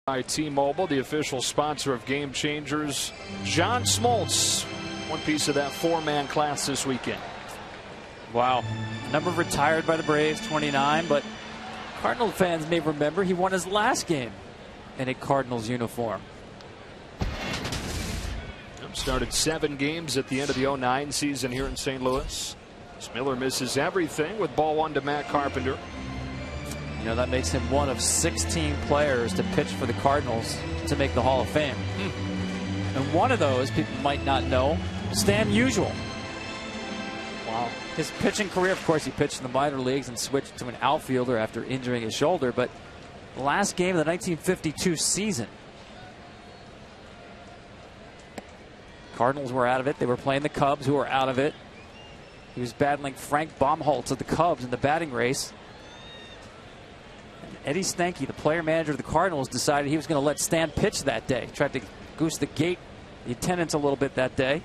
By T-Mobile, the official sponsor of Game Changers. John Smoltz, one piece of that four-man class this weekend. Wow. Number retired by the Braves, 29, but Cardinal fans may remember he won his last game in a Cardinals uniform. Started 7 games at the end of the 09 season here in St. Louis. Miller misses everything with ball 1 to Matt Carpenter. That makes him one of 16 players to pitch for the Cardinals to make the Hall of Fame. And one of those, people might not know, Stan Musial. Wow. His pitching career, of course, he pitched in the minor leagues and switched to an outfielder after injuring his shoulder. But the last game of the 1952 season, Cardinals were out of it. They were playing the Cubs, who were out of it. He was battling Frank Baumholtz of the Cubs in the batting race. Eddie Stanky, the player manager of the Cardinals, decided he was going to let Stan pitch that day. Tried to goose the attendance a little bit that day.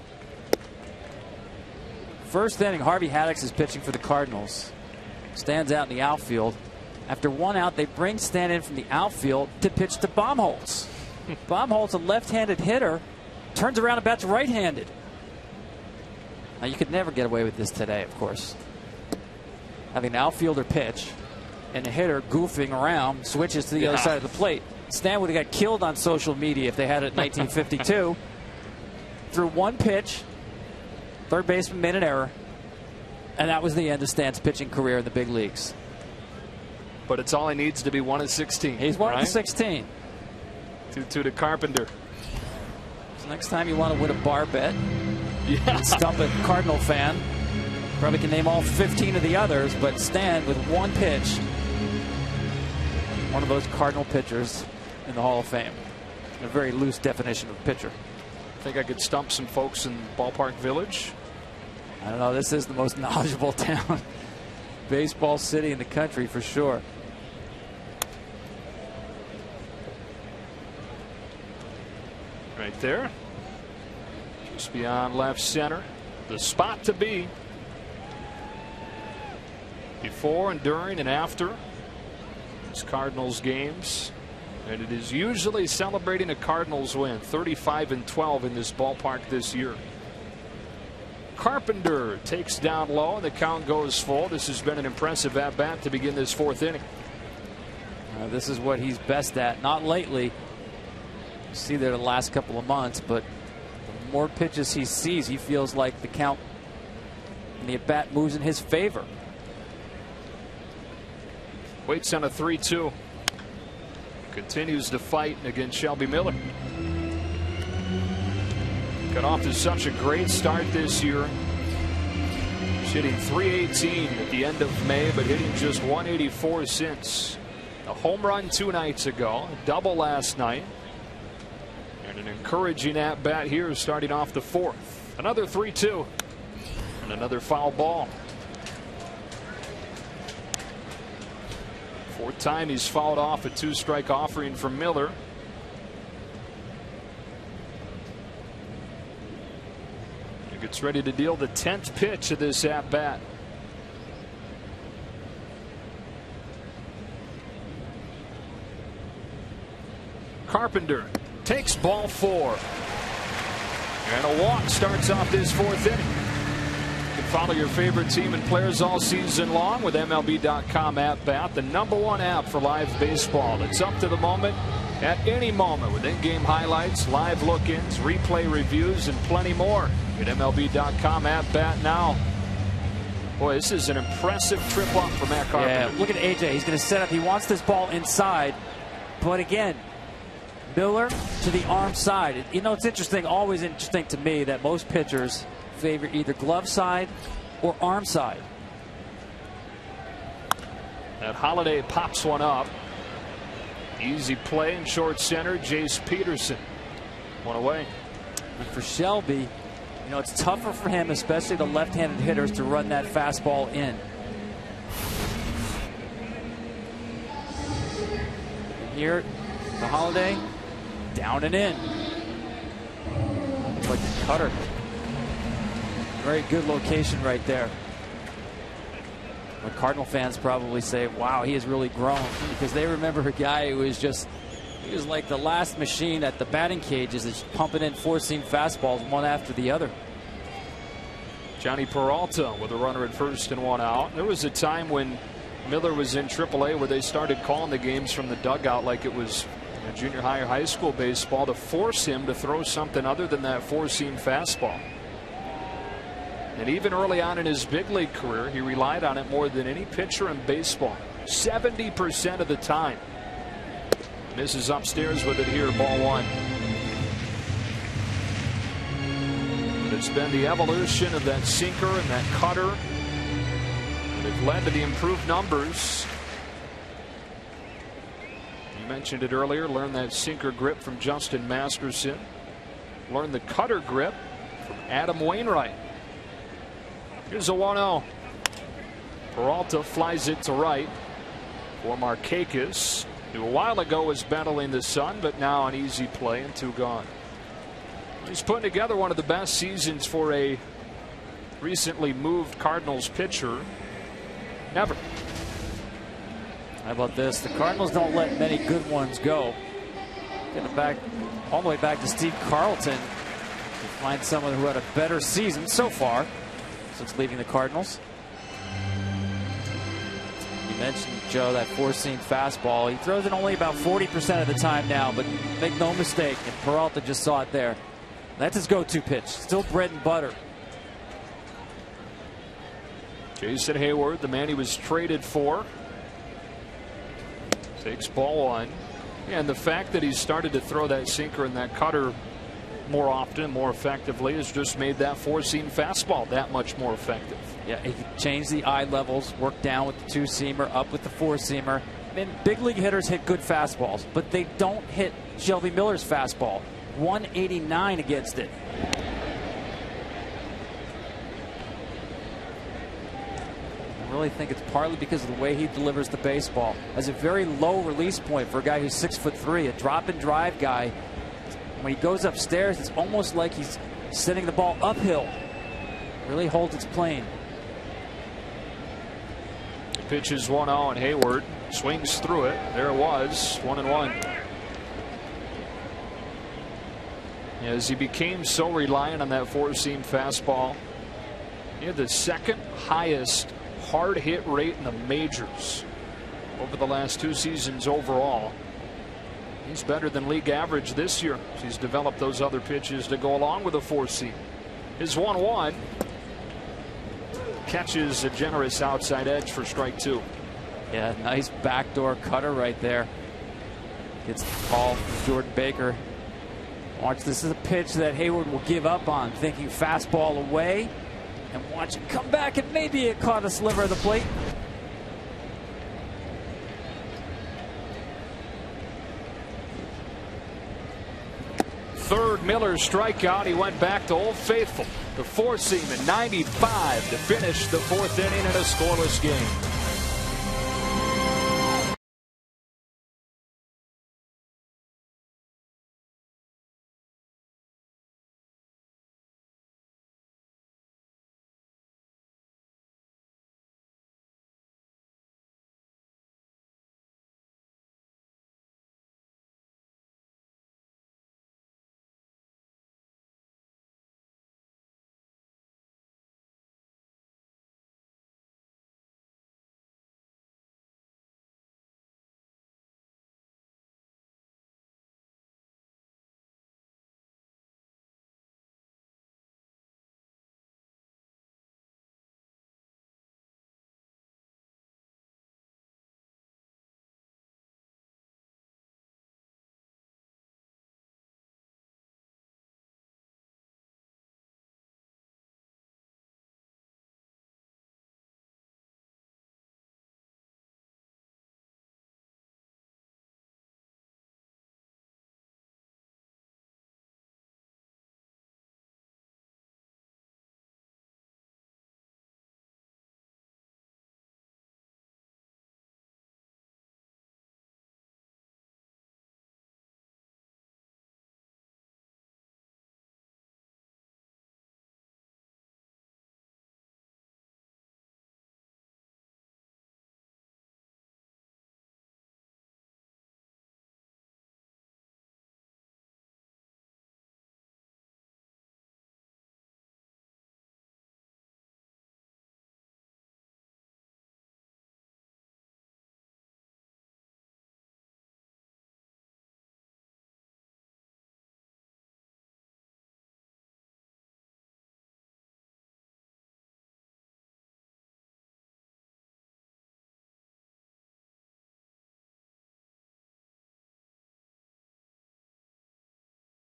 First inning, Harvey Haddix is pitching for the Cardinals. Stan's out in the outfield. After 1 out, they bring Stan in from the outfield to pitch to Baumholtz. Baumholtz, a left-handed hitter, turns around and bats right-handed. Now, you could never get away with this today, of course. Having an outfielder pitch and a hitter goofing around, switches to the other side of the plate. Stan would have got killed on social media if they had it in 1952. Threw one pitch, third baseman made an error, and that was the end of Stan's pitching career in the big leagues. But it's all he needs to be 1 of 16. He's 1 of 16. 2-2 to Carpenter. So next time you want to win a bar bet, stump a Cardinal fan. Probably can name all 15 of the others, but Stan with one pitch, one of those Cardinal pitchers in the Hall of Fame. A very loose definition of pitcher. I think I could stump some folks in Ballpark Village. I don't know. This is the most knowledgeable town, baseball city in the country for sure. Right there. Just beyond left center. The spot to be. Before and during and after these Cardinals games. And it is usually celebrating a Cardinals win, 35-12 in this ballpark this year. Carpenter takes down low, and the count goes full. This has been an impressive at-bat to begin this fourth inning. This is what he's best at. Not lately. You see there the last couple of months, but the more pitches he sees, he feels like the count and the at-bat moves in his favor. Waits on a 3-2. Continues to fight against Shelby Miller. Got off to such a great start this year. He's hitting .318 at the end of May, but hitting just .184 since. A home run 2 nights ago, a double last night, and an encouraging at bat here starting off the fourth. Another 3-2 and another foul ball. Fourth time he's fouled off a 2-strike offering from Miller. He gets ready to deal the 10th pitch of this at bat. Carpenter takes ball 4. And a walk starts off this fourth inning. You can follow your favorite team and players all season long with MLB.com At Bat, the #1 app for live baseball. It's up to the moment at any moment with in-game highlights, live look-ins, replay reviews, and plenty more. At MLB.com At Bat now. Boy, this is an impressive trip up for Matt Carpenter. Yeah, look at AJ. He's going to set up. He wants this ball inside, but again, Miller to the arm side. You know, it's interesting, always interesting to me that most pitchers favor either glove side or arm side. That Holiday pops one up. Easy play in short center. Jace Peterson. One away. And for Shelby, you know, it's tougher for him, especially the left-handed hitters, to run that fastball in. And here, the Holiday. Down and in. Looks like the cutter. Very good location right there. The Cardinal fans probably say, wow, he has really grown, because they remember a guy who was just, he was like the last machine at the batting cages, just pumping in four-seam fastballs one after the other. Johnny Peralta with a runner at first and 1 out. There was a time when Miller was in AAA where they started calling the games from the dugout like it was junior high or high school baseball, to force him to throw something other than that four-seam fastball. And even early on in his big league career, he relied on it more than any pitcher in baseball. 70% of the time. Misses upstairs with it here, ball 1. But it's been the evolution of that sinker and that cutter that have led to the improved numbers. You mentioned it earlier. Learned that sinker grip from Justin Masterson. Learned the cutter grip from Adam Wainwright. Here's a 1-0. Peralta flies it to right for Markakis, who a while ago was battling the sun, but now an easy play and 2 gone. He's putting together one of the best seasons for a recently moved Cardinals pitcher ever. How about this? The Cardinals don't let many good ones go. Getting back all the way back to Steve Carlton to find someone who had a better season so far since leaving the Cardinals. You mentioned, Joe, that four-seam fastball. He throws it only about 40% of the time now, but make no mistake, and Peralta just saw it there. That's his go-to pitch. Still bread and butter. Jason Hayward, the man he was traded for, takes ball 1. And the fact that he's started to throw that sinker and that cutter more often, more effectively, has just made that four-seam fastball that much more effective. Yeah, he can change the eye levels, work down with the two-seamer, up with the four-seamer. I mean, big league hitters hit good fastballs, but they don't hit Shelby Miller's fastball. 189 against it. I really think it's partly because of the way he delivers the baseball. Has a very low release point for a guy who's 6'3", a drop and drive guy. When he goes upstairs, it's almost like he's sending the ball uphill. Really holds its plane. The pitch is 1-0, and Hayward swings through it. There it was, 1-1. as he became so reliant on that four-seam fastball. He had the second highest hard hit rate in the majors over the last 2 seasons overall. He's better than league average this year. He's developed those other pitches to go along with a four-seam. His 1-1 catches a generous outside edge for strike 2. Yeah, nice backdoor cutter right there. Gets the call from Jordan Baker. Watch, this is a pitch that Hayward will give up on, thinking fastball away. And watch it come back, and maybe it caught a sliver of the plate. Third Miller strikeout. He went back to Old Faithful. The four-seam in 95 to finish the 4th inning in a scoreless game.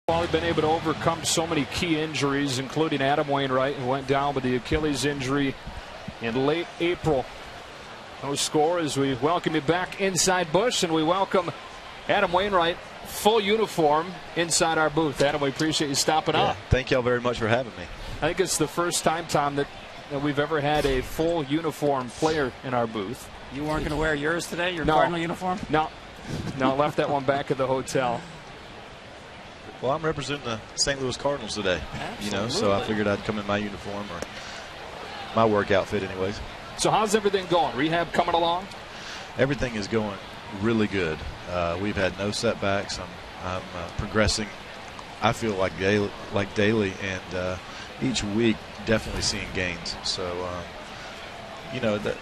Well, they've been able to overcome so many key injuries, including Adam Wainwright, who went down with the Achilles injury in late April. No score as we welcome you back inside Busch, and we welcome Adam Wainwright, full uniform, inside our booth. Adam, we appreciate you stopping up. Thank y'all very much for having me. I think it's the first time, Tom, that we've ever had a full uniform player in our booth. You weren't going to wear yours today, your Cardinal uniform? No, left that one back at the hotel. Well, I'm representing the St. Louis Cardinals today. Absolutely. So I figured I'd come in my uniform, or my work outfit anyways. So how's everything going? Rehab coming along? Everything is going really good. We've had no setbacks. I'm progressing, I feel like daily, and each week definitely seeing gains. So, that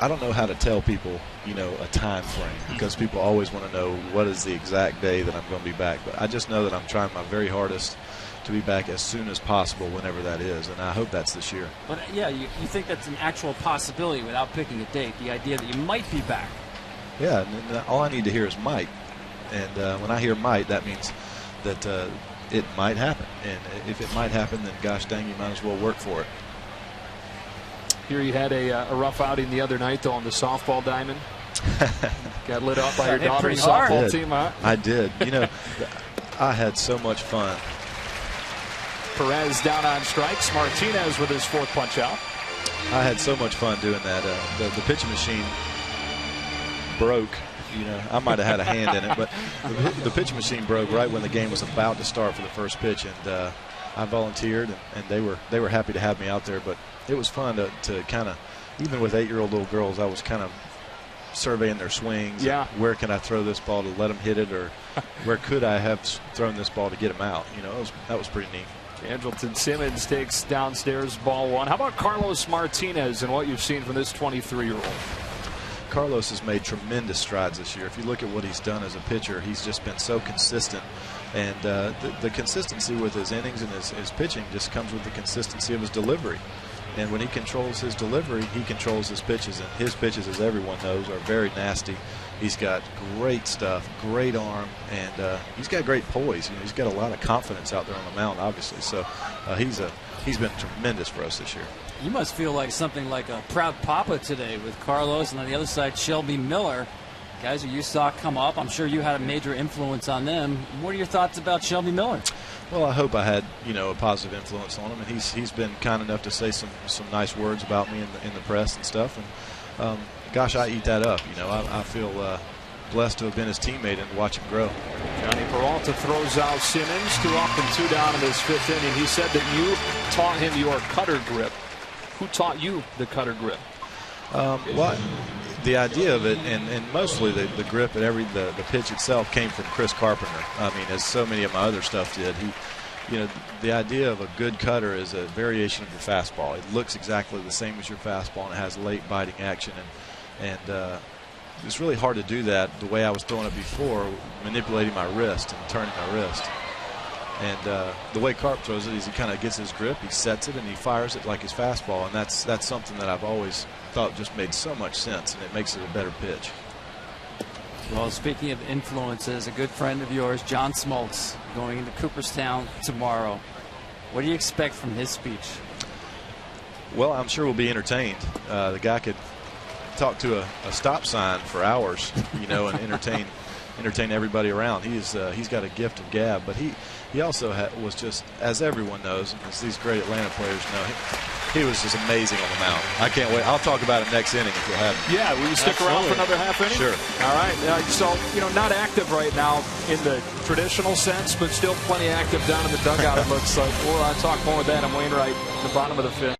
I don't know how to tell people, a time frame, because people always want to know what is the exact day that I'm going to be back. But I just know that I'm trying my very hardest to be back as soon as possible, whenever that is, and I hope that's this year. But yeah, you think that's an actual possibility without picking a date, the idea that you might be back. Yeah, and all I need to hear is might. And when I hear might, that means that it might happen. And if it might happen, then gosh dang, you might as well work for it. Here you had a rough outing the other night, though, on the softball diamond. Got lit up by your daughter's softball team, huh? I did. I had so much fun. Perez down on strikes. Martinez with his 4th punch out. I had so much fun doing that. The pitching machine broke. I might have had a hand in it, but the pitching machine broke right when the game was about to start for the first pitch, and I volunteered, and they were happy to have me out there. But it was fun to kind of, even with 8-year-old little girls, I was kind of surveying their swings. Yeah. Where can I throw this ball to let them hit it, or where could I have thrown this ball to get them out? You know, that was pretty neat. Andrelton Simmons takes downstairs ball one. How about Carlos Martinez and what you've seen from this 23-year-old? Carlos has made tremendous strides this year. If you look at what he's done as a pitcher, he's just been so consistent. And the consistency with his innings and his pitching just comes with the consistency of his delivery. And when he controls his delivery, he controls his pitches. And his pitches, as everyone knows, are very nasty. He's got great stuff, great arm, and he's got great poise. You know, he's got a lot of confidence out there on the mound, obviously. So he's been tremendous for us this year. You must feel like something like a proud papa today with Carlos, and on the other side, Shelby Miller. Guys who you saw come up, I'm sure you had a major influence on them. What are your thoughts about Shelby Miller? Well, I hope I had, you know, a positive influence on him, and he's been kind enough to say some nice words about me in the press and stuff. And gosh, I eat that up. You know, I feel blessed to have been his teammate and watch him grow. Johnny Peralta throws out Simmons, 2 up and 2 down in this 5th inning. He said that you taught him your cutter grip. Who taught you the cutter grip? Well, the idea of it, and mostly the grip and the pitch itself came from Chris Carpenter. I mean, as so many of my other stuff did. You know, the idea of a good cutter is a variation of your fastball. It looks exactly the same as your fastball, and it has late biting action, and it's really hard to do that the way I was throwing it before, manipulating my wrist and turning my wrist. And the way Carp throws it is he kind of gets his grip, he sets it, and he fires it like his fastball. And that's something that I've always thought just made so much sense, and it makes it a better pitch. Well, speaking of influences, a good friend of yours, John Smoltz, going into Cooperstown tomorrow. What do you expect from his speech? Well, I'm sure we'll be entertained. The guy could talk to a stop sign for hours, you know, and entertain everybody around. He's got a gift of gab, but he also was just, as everyone knows, as these great Atlanta players know, he was just amazing on the mound. I can't wait. I'll talk about it next inning if you'll have it. Yeah, will you stick around for another half inning? Sure. All right. So, you know, not active right now in the traditional sense, but still plenty active down in the dugout, it looks like. We'll talk more with Adam Wainwright at the bottom of the 5th.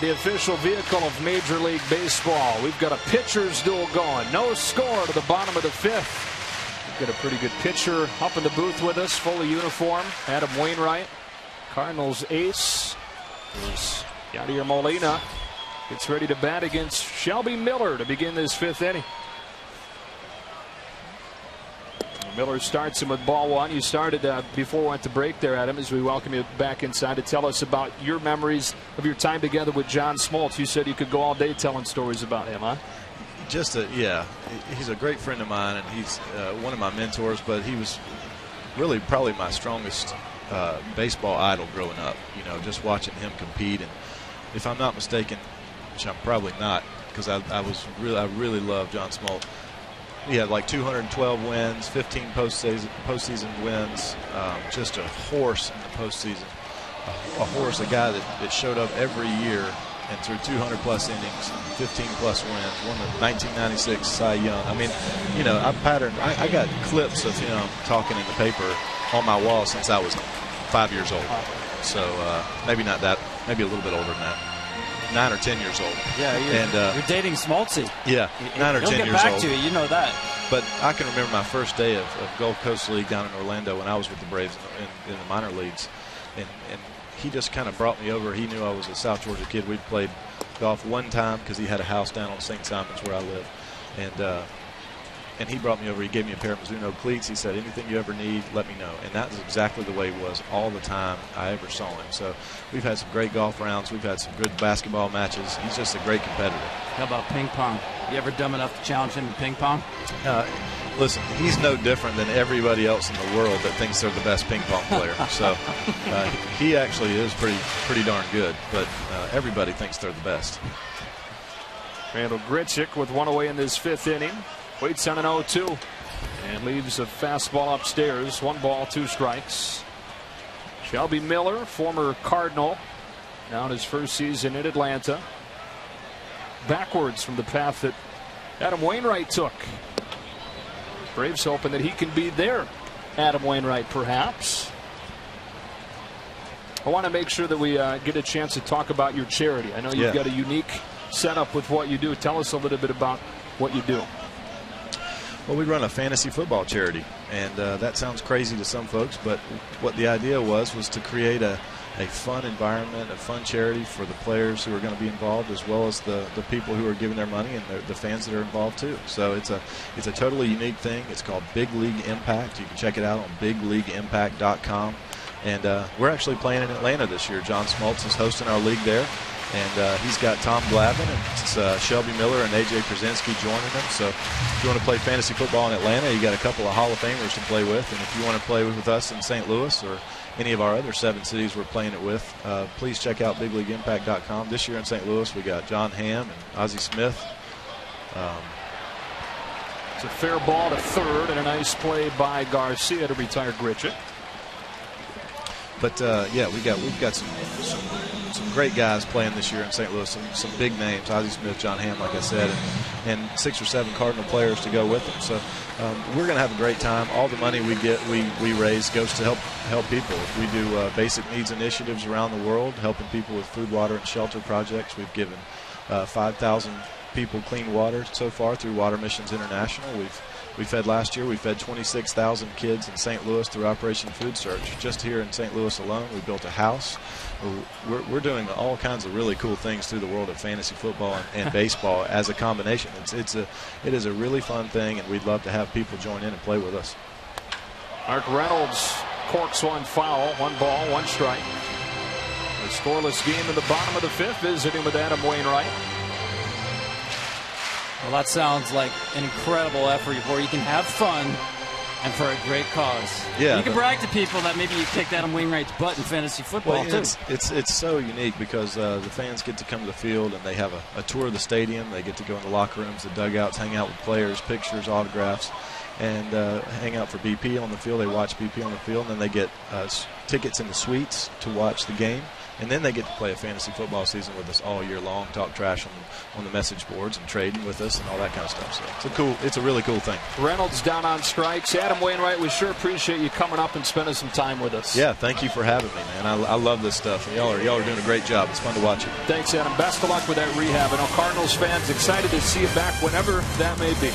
The official vehicle of Major League Baseball. We've got a pitcher's duel going. No score to the bottom of the 5th. We've got a pretty good pitcher up in the booth with us, fully uniform. Adam Wainwright, Cardinals ace, is Yadier Molina. Gets ready to bat against Shelby Miller to begin this 5th inning. Miller starts him with ball one. You started before we went to break there, Adam, as we welcome you back inside to tell us about your memories of your time together with John Smoltz. You said you could go all day telling stories about him, huh? Yeah, he's a great friend of mine, and he's one of my mentors, but he was really probably my strongest baseball idol growing up, you know, just watching him compete. And if I'm not mistaken, which I'm probably not, because I really love John Smoltz. He had like 212 wins, 15 postseason wins, just a horse in the postseason. A horse, a guy that showed up every year and threw 200-plus innings, 15-plus wins, won the 1996 Cy Young. I mean, you know, I got clips of him talking in the paper on my wall since I was 5 years old. So maybe not that, maybe a little bit older than that. 9 or 10 years old. Yeah, you're dating Smoltzy. Yeah, 9 or 10 years old. He'll get back to you, you know that. But I can remember my first day of Gulf Coast League down in Orlando when I was with the Braves in the minor leagues. And he just kind of brought me over. He knew I was a South Georgia kid. We'd played golf one time because he had a house down on St. Simon's where I live. And he brought me over. He gave me a pair of Mizuno cleats. He said, anything you ever need, let me know. And that was exactly the way he was all the time I ever saw him. So we've had some great golf rounds. We've had some good basketball matches. He's just a great competitor. How about ping pong? You ever dumb enough to challenge him in ping pong? Listen, he's no different than everybody else in the world that thinks they're the best ping pong player. So he actually is pretty darn good. But everybody thinks they're the best. Randall Grichuk with one away in this fifth inning. Waits on an 0-2 and leaves a fastball upstairs. 1 ball, 2 strikes. Shelby Miller, former Cardinal, now in his first season in Atlanta. Backwards from the path that Adam Wainwright took. Braves hoping that he can be their Adam Wainwright, perhaps. I want to make sure that we get a chance to talk about your charity. I know you've got a unique setup with what you do. Tell us a little bit about what you do. Well, we run a fantasy football charity, and that sounds crazy to some folks, but what the idea was to create a fun environment, a fun charity for the players who are going to be involved, as well as the people who are giving their money and the fans that are involved too. So it's a totally unique thing. It's called Big League Impact. You can check it out on bigleagueimpact.com. And we're actually playing in Atlanta this year. John Smoltz is hosting our league there. And he's got Tom Glavine and Shelby Miller and A.J. Krasinski joining him. So if you want to play fantasy football in Atlanta, you got a couple of Hall of Famers to play with. And if you want to play with us in St. Louis or any of our other 7 cities we're playing it with, please check out bigleagueimpact.com. This year in St. Louis, we got John Hamm and Ozzie Smith. It's a fair ball to third and a nice play by Garcia to retire Grichuk. But we've got some great guys playing this year in St. Louis. Some big names: Ozzie Smith, John Hamm, like I said, and 6 or 7 Cardinal players to go with them. So we're going to have a great time. All the money we raise goes to help people. We do basic needs initiatives around the world, helping people with food, water, and shelter projects. We've given 5,000 people clean water so far through Water Missions International. We fed last year. We fed 26,000 kids in St. Louis through Operation Food Search. Just here in St. Louis alone, we built a house. We're doing all kinds of really cool things through the world of fantasy football and baseball as a combination. It is a really fun thing, and we'd love to have people join in and play with us. Mark Reynolds corks one foul. 1 ball, 1 strike. A scoreless game in the bottom of the 5th. Visiting with Adam Wainwright. Well, that sounds like an incredible effort where you can have fun and for a great cause. Yeah, you can brag to people that maybe you kicked Adam Wainwright's butt in fantasy football, too. It's so unique because the fans get to come to the field and they have a tour of the stadium. They get to go in the locker rooms, the dugouts, hang out with players, pictures, autographs, and hang out for BP on the field. They watch BP on the field, and then they get tickets in the suites to watch the game. And then they get to play a fantasy football season with us all year long, talk trash on the message boards and trading with us and all that kind of stuff. So it's a really cool thing. Reynolds down on strikes. Adam Wainwright, we sure appreciate you coming up and spending some time with us. Yeah, thank you for having me, man. I love this stuff. And y'all are doing a great job. It's fun to watch it. Thanks, Adam. Best of luck with that rehab. I know Cardinals fans excited to see you back whenever that may be.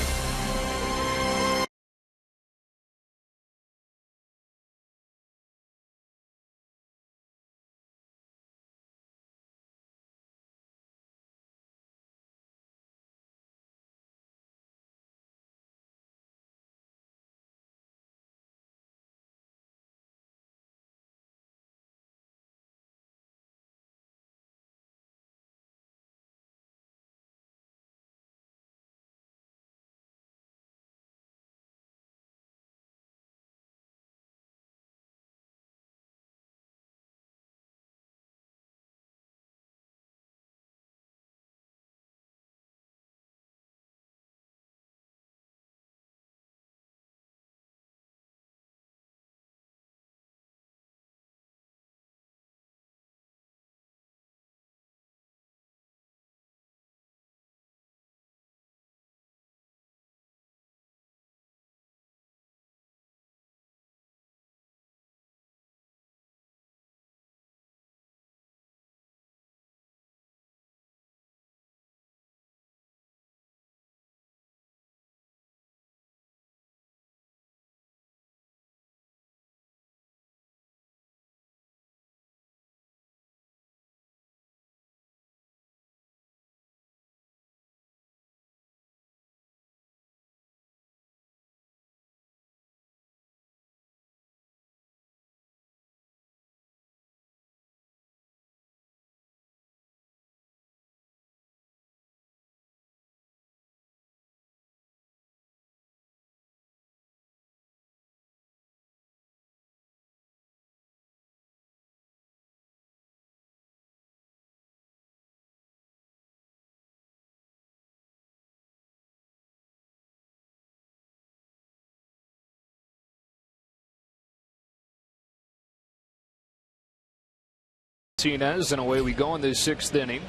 Martinez, and away we go in the sixth inning.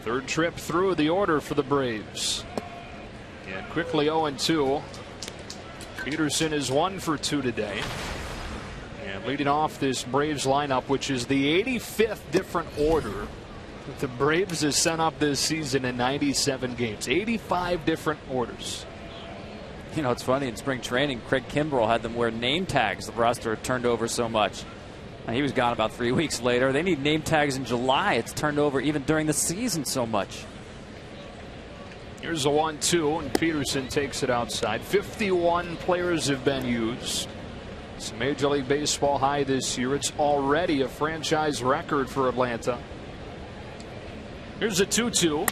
Third trip through the order for the Braves. And quickly 0-2. Peterson is 1 for 2 today. And leading off this Braves lineup, which is the 85th different order that the Braves has sent up this season in 97 games. 85 different orders. You know, it's funny, in spring training, Craig Kimbrell had them wear name tags. The roster had turned over so much. And he was gone about 3 weeks later. They need name tags in July. It's turned over even during the season so much. Here's a 1-2, and Peterson takes it outside. 51 players have been used. It's a Major League Baseball high this year. It's already a franchise record for Atlanta. Here's a 2-2,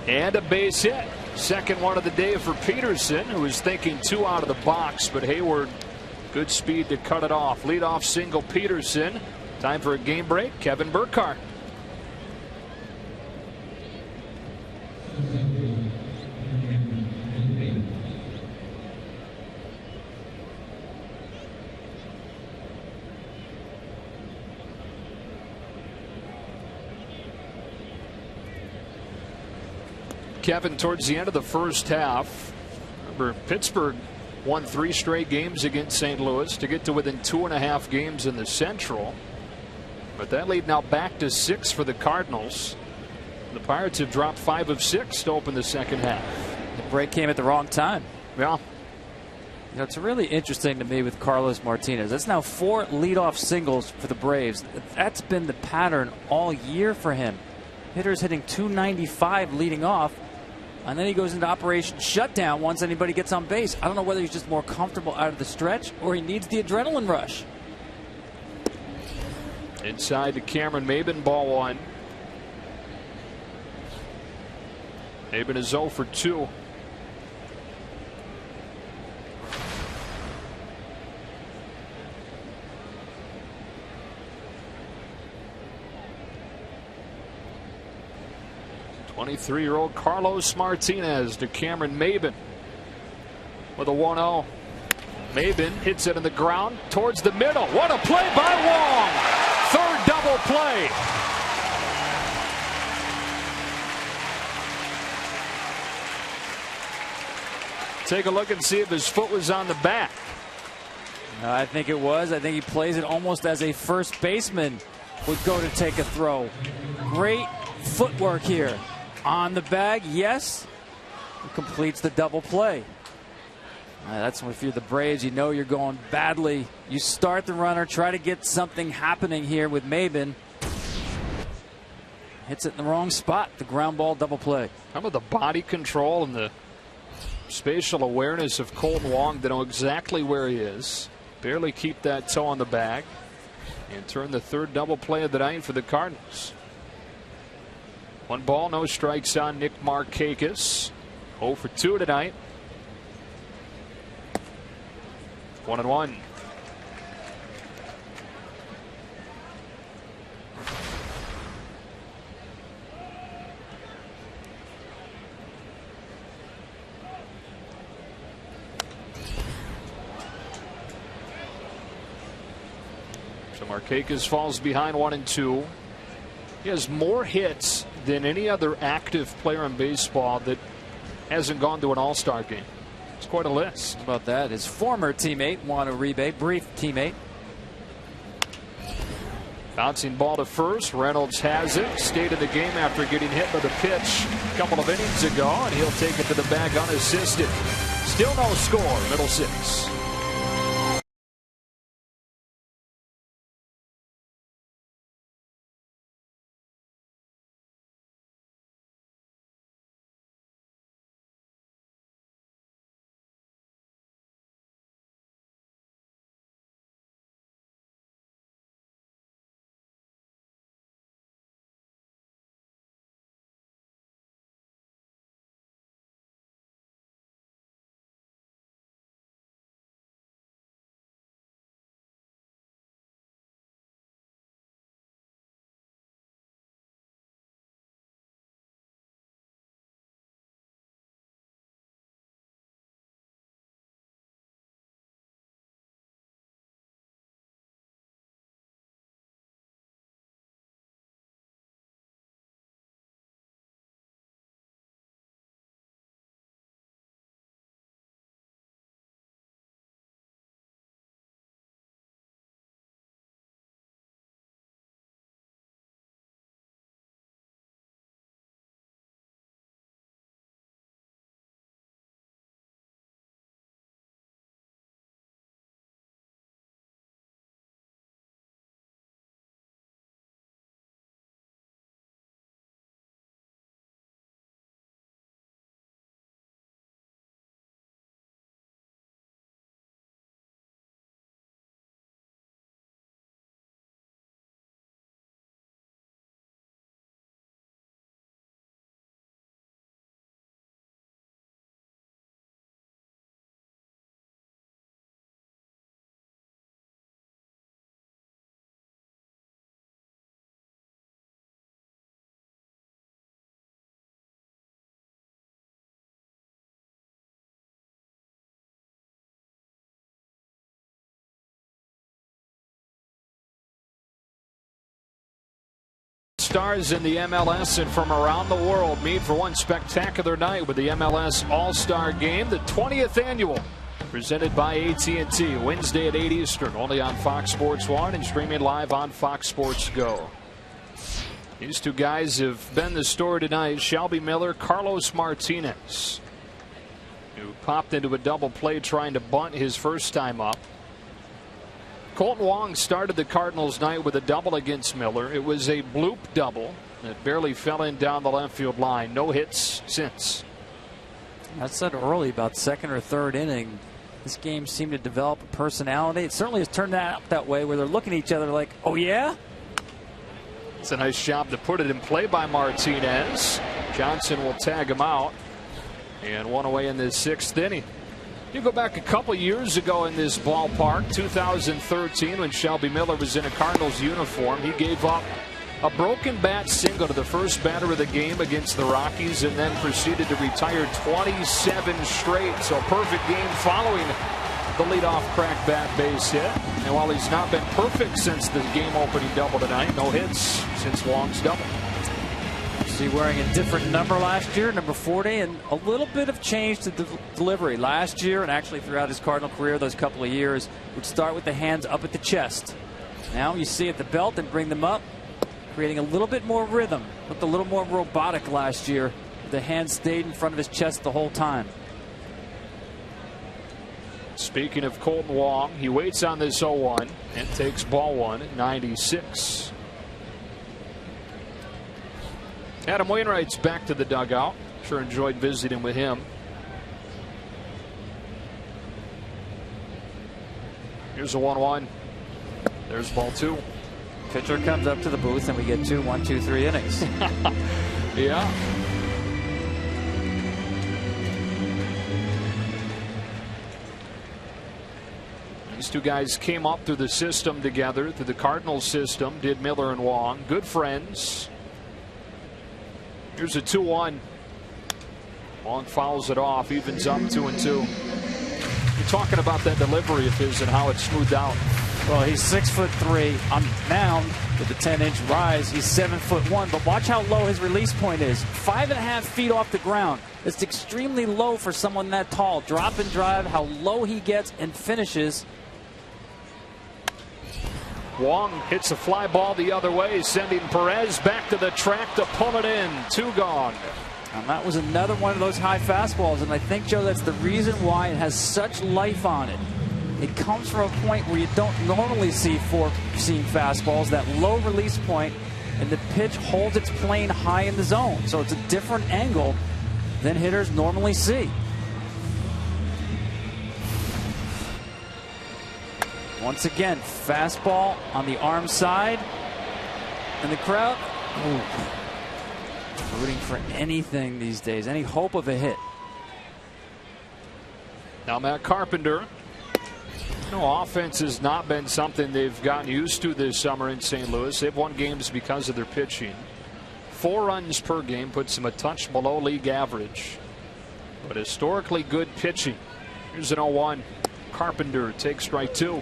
and a base hit. Second one of the day for Peterson, who was thinking 2 out of the box, but Hayward, good speed to cut it off. Leadoff single Peterson. Time for a game break. Kevin Burkhardt. Kevin, towards the end of the first half, remember Pittsburgh won 3 straight games against St. Louis to get to within 2.5 games in the Central. But that lead now back to 6 for the Cardinals. The Pirates have dropped 5 of 6 to open the second half. The break came at the wrong time. Yeah. You know, it's really interesting to me with Carlos Martinez. That's now 4 leadoff singles for the Braves. That's been the pattern all year for him. Hitters hitting .295 leading off. And then he goes into operation shutdown once anybody gets on base. I don't know whether he's just more comfortable out of the stretch or he needs the adrenaline rush. Inside to Cameron Maybin, ball 1. Maybin is 0 for 2. '23-year-old Carlos Martinez to Cameron Maybin with a 1-0. Maybin hits it in the ground towards the middle. What a play by Wong! Third double play. Take a look and see if his foot was on the bat. I think it was. I think he plays it almost as a first baseman would go to take a throw. Great footwork here. On the bag, yes. He completes the double play. That's if you're the Braves, you know you're going badly. You start the runner, try to get something happening here with Maybin. Hits it in the wrong spot. The ground ball double play. How about the body control and the spatial awareness of Colton Wong to know exactly where he is. Barely keep that toe on the bag. And turn the third double play of the night for the Cardinals. 1 ball, no strikes on Nick Markakis. 0 for 2 tonight. 1-1. So Markakis falls behind 1-2. He has more hits than any other active player in baseball that hasn't gone to an All-Star game. It's quite a list. How about that? His former teammate, Juan Uribe, brief teammate. Bouncing ball to first. Reynolds has it. Stayed in the game after getting hit by the pitch a couple of innings ago, and he'll take it to the bag unassisted. Still no score. Middle 6. stars in the MLS and from around the world meet for one spectacular night with the MLS All-Star Game, the 20th annual, presented by AT&T, Wednesday at 8 Eastern, only on Fox Sports 1 and streaming live on Fox Sports Go. These two guys have been the story tonight. Shelby Miller, Carlos Martinez, who popped into a double play trying to bunt his first time up. Kolten Wong started the Cardinals night with a double against Miller. It was a bloop double that barely fell in down the left field line. No hits since. I said early about second or third inning, this game seemed to develop a personality. It certainly has turned out that way, where they're looking at each other like, oh yeah? It's a nice job to put it in play by Martinez. Johnson will tag him out. And one away in the 6th inning. You go back a couple years ago in this ballpark, 2013, when Shelby Miller was in a Cardinals uniform. He gave up a broken bat single to the first batter of the game against the Rockies and then proceeded to retire 27 straight. So a perfect game following the leadoff crack bat base hit. And while he's not been perfect since the game opening double tonight, no hits since Wong's double. See, wearing a different number last year, number 40, and a little bit of change to delivery. Last year, and actually throughout his Cardinal career, those couple of years, would start with the hands up at the chest. Now you see at the belt and bring them up, creating a little bit more rhythm. Looked a little more robotic last year. The hands stayed in front of his chest the whole time. Speaking of Kolten Wong, he waits on this 0-1 and takes ball one at 96. Adam Wainwright's back to the dugout. Sure enjoyed visiting with him. Here's a 1-1. There's ball two. Pitcher comes up to the booth and we get 2 1-2-3 innings. Yeah. These two guys came up through the system together, through the Cardinals system, did Miller and Wong. Good friends. Here's a 2-1. Wong fouls it off, evens up 2-2. You're talking about that delivery of his and how it's smoothed out. Well, he's 6'3" on the mound with a 10-inch rise. He's 7'1", but watch how low his release point is. 5.5 feet off the ground. It's extremely low for someone that tall. Drop and drive, how low he gets and finishes. Wong hits a fly ball the other way, sending Perez back to the track to pull it in. 2 gone. And that was another one of those high fastballs, and I think, Joe, that's the reason why it has such life on it. It comes from a point where you don't normally see four-seam fastballs, that low release point, and the pitch holds its plane high in the zone. So it's a different angle than hitters normally see. Once again, fastball on the arm side, and the crowd rooting for anything these days, any hope of a hit. Now Matt Carpenter. No, offense has not been something they've gotten used to this summer in St. Louis. They've won games because of their pitching. 4 runs per game puts them a touch below league average, but historically good pitching. Here's an 0-1. Carpenter takes strike 2.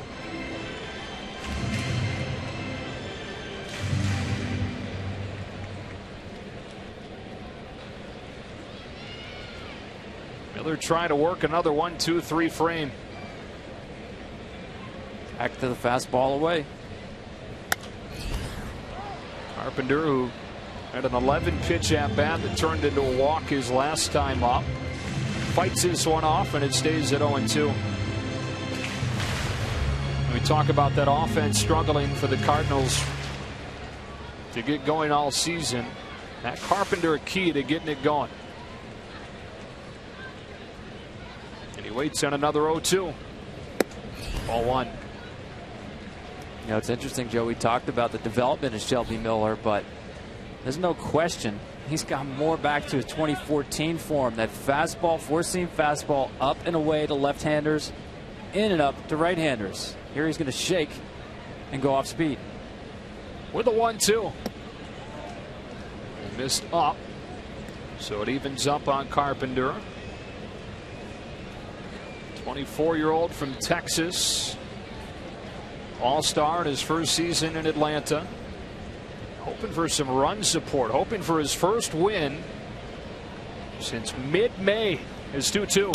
Miller trying to work another 1-2-3 frame. Back to the fastball away. Carpenter, who had an 11-pitch at bat that turned into a walk his last time up, fights this one off, and it stays at 0-2. We talk about that offense struggling for the Cardinals to get going all season. That Carpenter a key to getting it going. And he waits on another 0-2. Ball 1. You know, it's interesting, Joe. We talked about the development of Shelby Miller, but there's no question he's got more back to his 2014 form. That fastball, four-seam fastball, up and away to left-handers, in and up to right-handers. Here he's going to shake and go off speed. With a 1-2. Missed up, so it evens up on Carpenter. 24-year-old from Texas. All-star in his first season in Atlanta. hoping for some run support, hoping for his first win since mid-May. Is 2-2.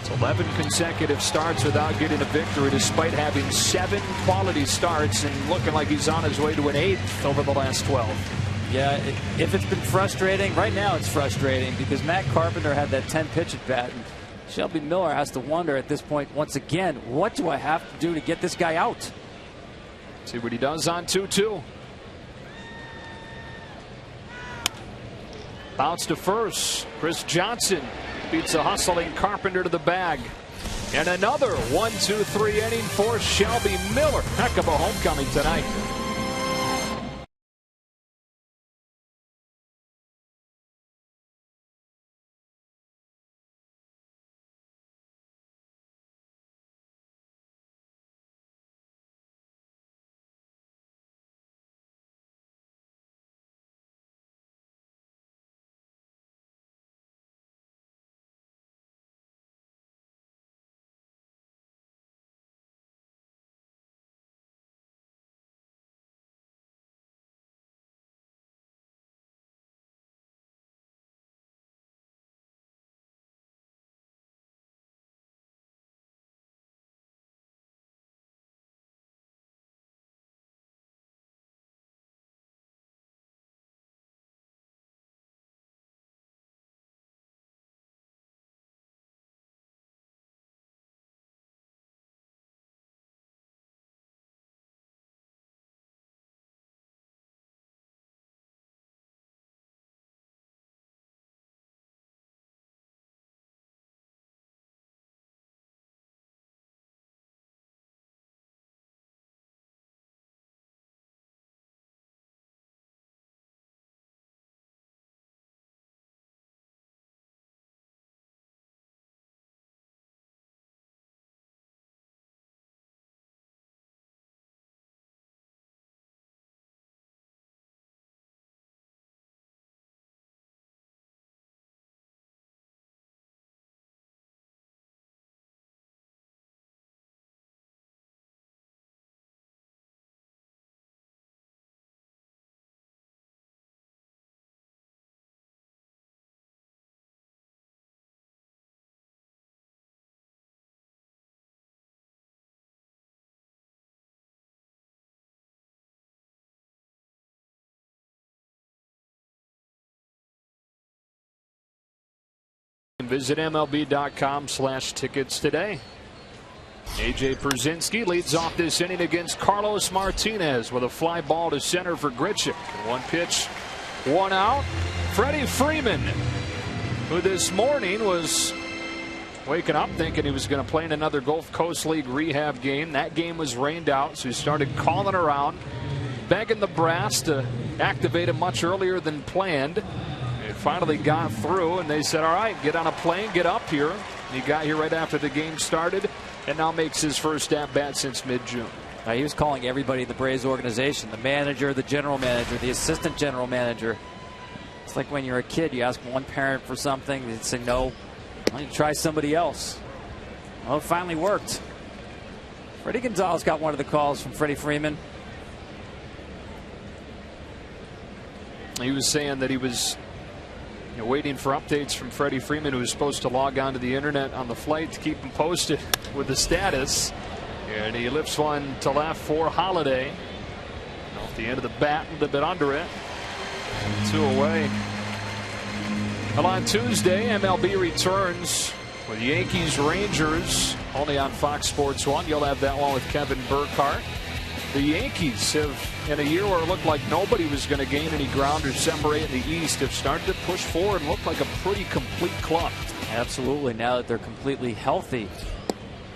It's 11 consecutive starts without getting a victory, despite having 7 quality starts and looking like he's on his way to an 8th over the last 12. Yeah, if it's been frustrating, right now it's frustrating because Matt Carpenter had that 10-pitch at bat. And Shelby Miller has to wonder at this point, once again, what do I have to do to get this guy out? See what he does on 2-2. Bounce to first. Chris Johnson beats a hustling Carpenter to the bag. And another 1-2-3 inning for Shelby Miller. Heck of a homecoming tonight. Visit MLB.com/tickets today. A.J. Pierzynski leads off this inning against Carlos Martinez with a fly ball to center for Grichuk. 1 pitch, 1 out. Freddie Freeman, who this morning was waking up thinking he was going to play in another Gulf Coast League rehab game. That game was rained out, so he started calling around, begging the brass to activate him much earlier than planned. It finally got through, and they said, all right, get on a plane, get up here. He got here right after the game started and now makes his first at-bat since mid-June. He was calling everybody in the Braves organization, the manager, the general manager, the assistant general manager. It's like when you're a kid, you ask one parent for something, they'd say no. Well, you try somebody else. Well, it finally worked. Freddie Gonzalez got one of the calls from Freddie Freeman. He was saying that he was waiting for updates from Freddie Freeman, who was supposed to log on to the internet on the flight to keep him posted with the status. And he lifts one to left for Holiday. Off the end of the bat, a little bit under it. 2 away. Well, on Tuesday, MLB returns with Yankees Rangers, only on Fox Sports 1. You'll have that one with Kevin Burkhardt. The Yankees have, in a year where it looked like nobody was going to gain any ground or separate in the East, have started to push forward and look like a pretty complete club. Absolutely, now that they're completely healthy,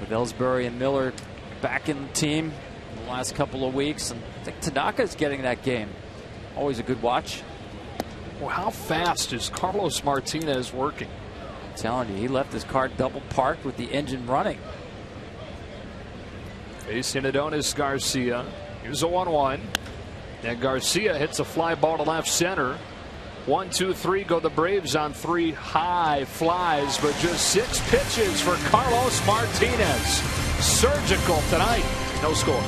with Ellsbury and Miller back in the team in the last couple of weeks. And I think Tanaka's getting that game. Always a good watch. Well, how fast is Carlos Martinez working? I'm telling you, he left his car double parked with the engine running. Facing Adonis Garcia. Here's a 1-1. And Garcia hits a fly ball to left center. 1, 2, 3 go the Braves on 3 high flies, but just 6 pitches for Carlos Martinez. Surgical tonight. No score.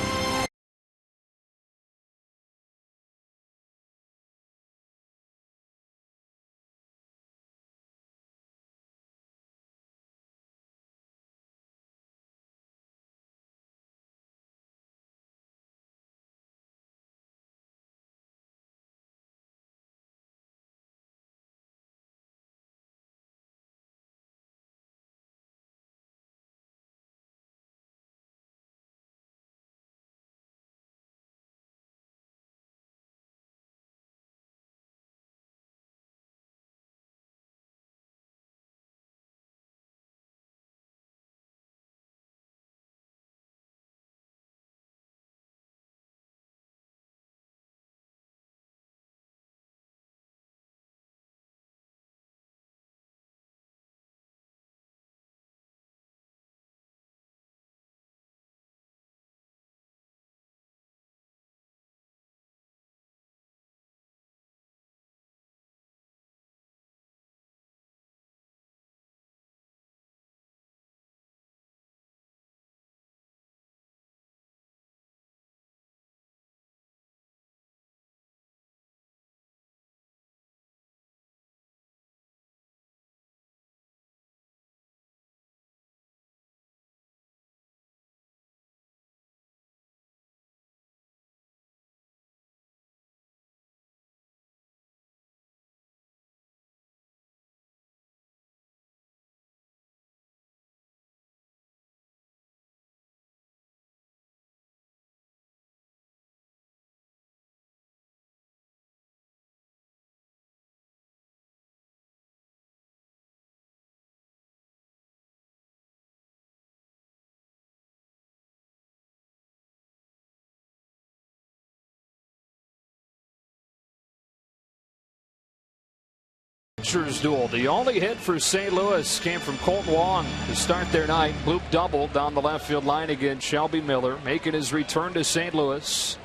pitchers duel. The only hit for St. Louis came from Colton Wong to start their night. Bloop double down the left field line against Shelby Miller, making his return to St. Louis.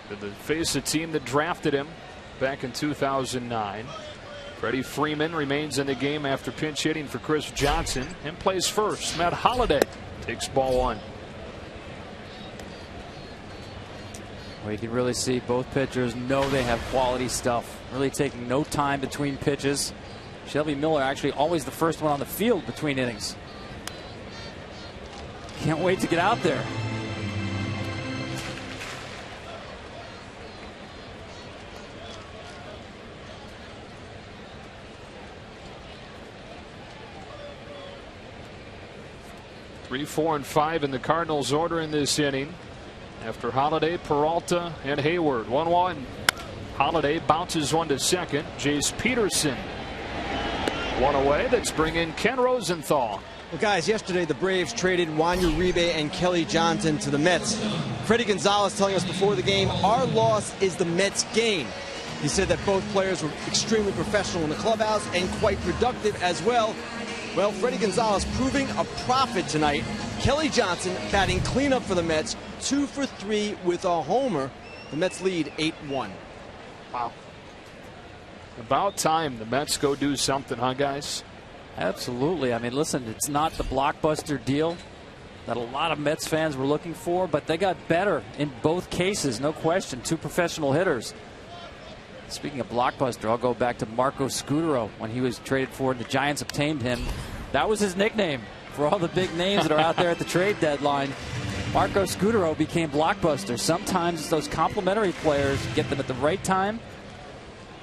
To face a team that drafted him back in 2009. Freddie Freeman remains in the game after pinch hitting for Chris Johnson and plays first. Matt Holliday takes ball one. Well, you can really see both pitchers know they have quality stuff. Really taking no time between pitches. Shelby Miller actually always the first one on the field between innings. Can't wait to get out there. Three, 4, and 5 in the Cardinals order in this inning. After Holliday, Peralta, and Hayward. 1-1. Holliday bounces one to second. Jace Peterson. One away. Let's bring in Ken Rosenthal. Well, guys, yesterday the Braves traded Juan Uribe and Kelly Johnson to the Mets. Freddie Gonzalez telling us before the game, our loss is the Mets' gain. He said that both players were extremely professional in the clubhouse and quite productive as well. Well, Freddie Gonzalez proving a prophet tonight. Kelly Johnson batting cleanup for the Mets, 2 for 3 with a homer. The Mets lead 8-1. Wow. About time the Mets go do something, huh, guys? Absolutely. I mean, listen, it's not the blockbuster deal that a lot of Mets fans were looking for, but they got better in both cases, no question. Two professional hitters. Speaking of blockbuster, I'll go back to Marco Scutaro when he was traded for and the Giants obtained him. That was his nickname for all the big names that are out there at the trade deadline. Marco Scutaro became blockbuster. Sometimes it's those complimentary players, get them at the right time.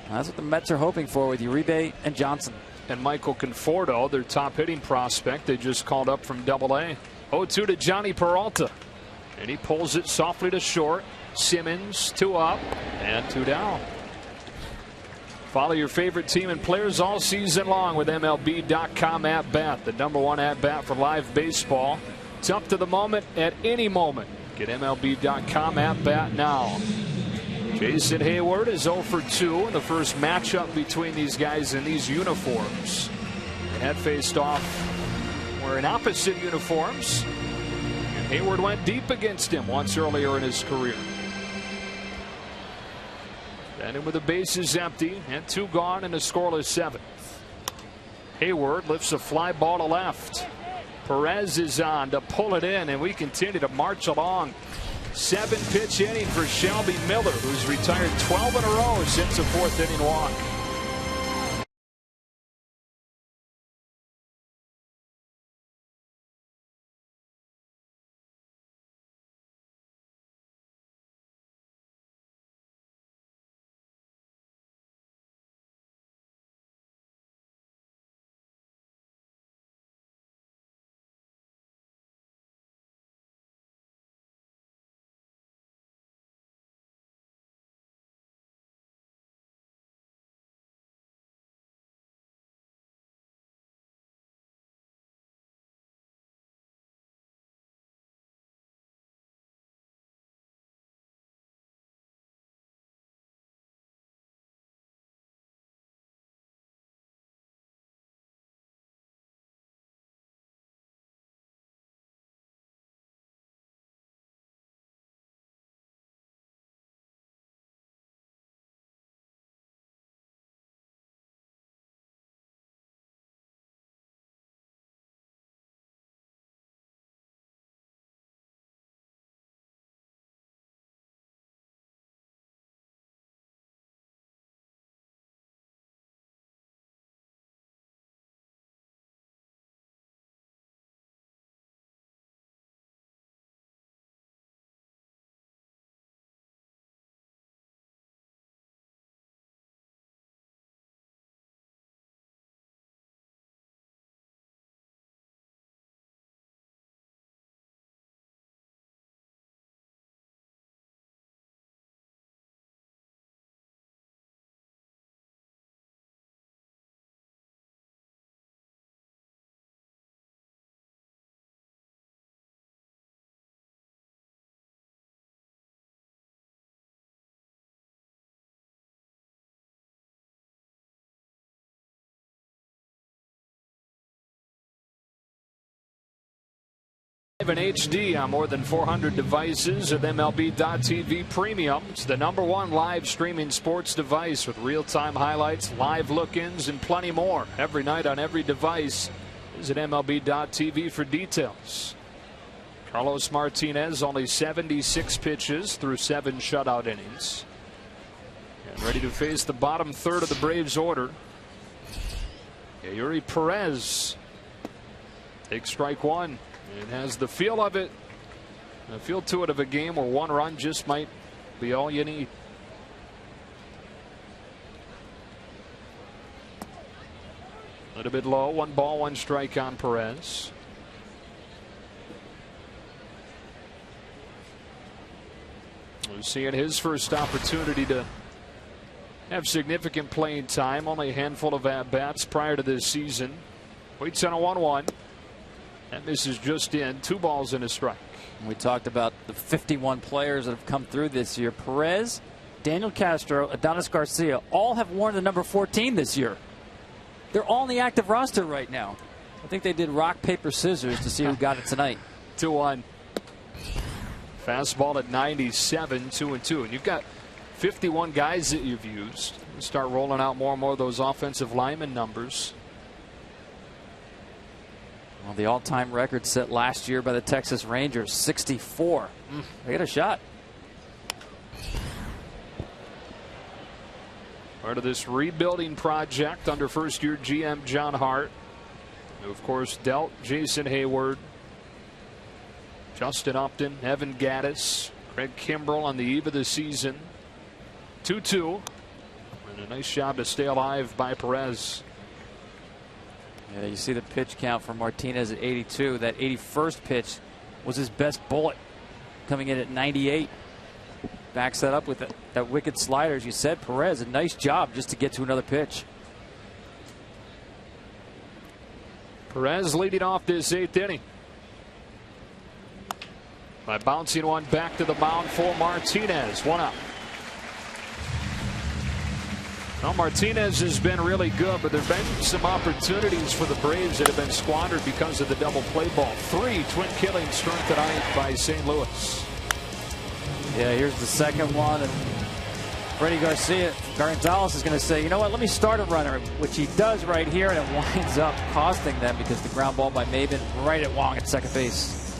That's what the Mets are hoping for with Uribe and Johnson. And Michael Conforto, their top hitting prospect, they just called up from Double-A. 0-2 to Johnny Peralta. And he pulls it softly to short. Simmons, 2 up and 2 down. Follow your favorite team and players all season long with MLB.com at bat, the #1 at bat for live baseball. It's up to the moment at any moment. Get MLB.com at bat now. Jason Hayward is 0 for 2 in the first matchup between these guys in these uniforms. They had faced off wearing opposite uniforms, and Hayward went deep against him once earlier in his career. And with the bases empty and 2 gone in a scoreless 7th. Hayward lifts a fly ball to left. Perez is on to pull it in, and we continue to march along. 7-pitch inning for Shelby Miller, who's retired 12 in a row since a 4th inning walk. Live in HD on more than 400 devices with MLB.TV Premium. It's the #1 live streaming sports device with real-time highlights, live look-ins, and plenty more. Every night on every device. Visit MLB.TV for details. Carlos Martinez, only 76 pitches through 7 shutout innings. And ready to face the bottom third of the Braves order. Yuri Perez takes strike one. It has the feel of it, a feel to it of a game where one run just might be all you need. A little bit low, 1 ball, 1 strike on Perez. We're seeing his first opportunity to have significant playing time. Only a handful of at-bats prior to this season. Waits on a 1-1. That misses just in. 2 balls and a strike. We talked about the 51 players that have come through this year. Perez, Daniel Castro, Adonis Garcia all have worn the number 14 this year. They're all on the active roster right now. I think they did rock, paper, scissors to see who got it tonight. 2-1. Fastball at 97, 2-2. And you've got 51 guys that you've used. You start rolling out more and more of those offensive lineman numbers. Well, the all-time record set last year by the Texas Rangers, 64. They get a shot. Part of this rebuilding project under first-year GM John Hart, who of course dealt Jason Hayward, Justin Upton, Evan Gattis, Craig Kimbrell on the eve of the season. 2-2, and a nice job to stay alive by Perez. Yeah, you see the pitch count for Martinez at 82. That 81st pitch was his best bullet, coming in at 98. Backs that up with that wicked slider. As you said, Perez, a nice job just to get to another pitch. Perez leading off this 8th inning by bouncing one back to the mound for Martinez. 1 out. Well, Martinez has been really good, but there have been some opportunities for the Braves that have been squandered because of the double play ball. 3 twin killings struck tonight by St. Louis. Yeah, here's the second one, and Freddie Gonzalez is going to say, you know what, let me start a runner, which he does right here, and it winds up costing them because the ground ball by Maven right at Wong at second base.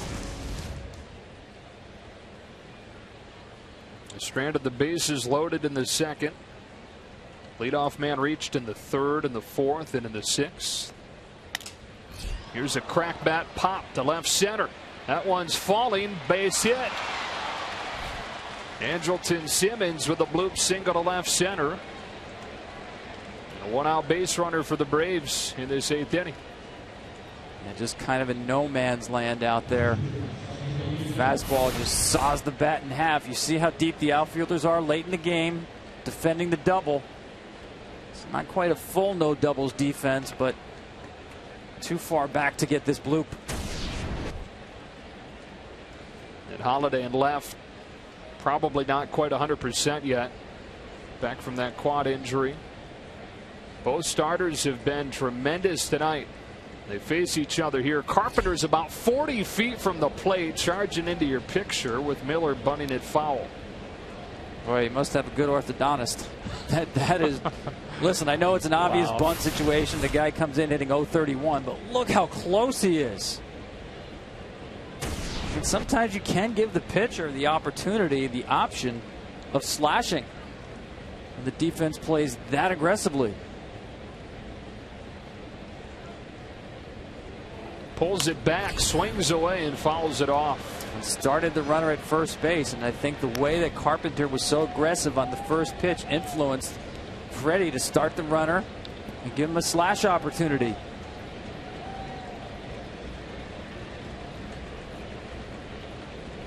Stranded the bases loaded in the second. Leadoff man reached in the 3rd and the 4th and in the 6th. Here's a crack bat pop to left center. That one's falling. Base hit. Andrelton Simmons with a bloop single to left center. And a 1-out base runner for the Braves in this 8th inning. Yeah, just kind of in no man's land out there. Fastball just saws the bat in half. You see how deep the outfielders are late in the game, defending the double. It's not quite a full no doubles defense, but too far back to get this bloop. And Holiday in left, probably not quite 100% yet. Back from that quad injury. Both starters have been tremendous tonight. They face each other here. Carpenter's about 40 feet from the plate, charging into your picture with Miller bunting it foul. Boy, he must have a good orthodontist. That is. Listen, I know it's an obvious bunt situation. The guy comes in hitting 031, but look how close he is. And sometimes you can give the pitcher the opportunity, the option of slashing. And the defense plays that aggressively. Pulls it back, swings away, and fouls it off. And started the runner at first base, and I think the way that Carpenter was so aggressive on the first pitch influenced Freddie to start the runner and give him a slash opportunity.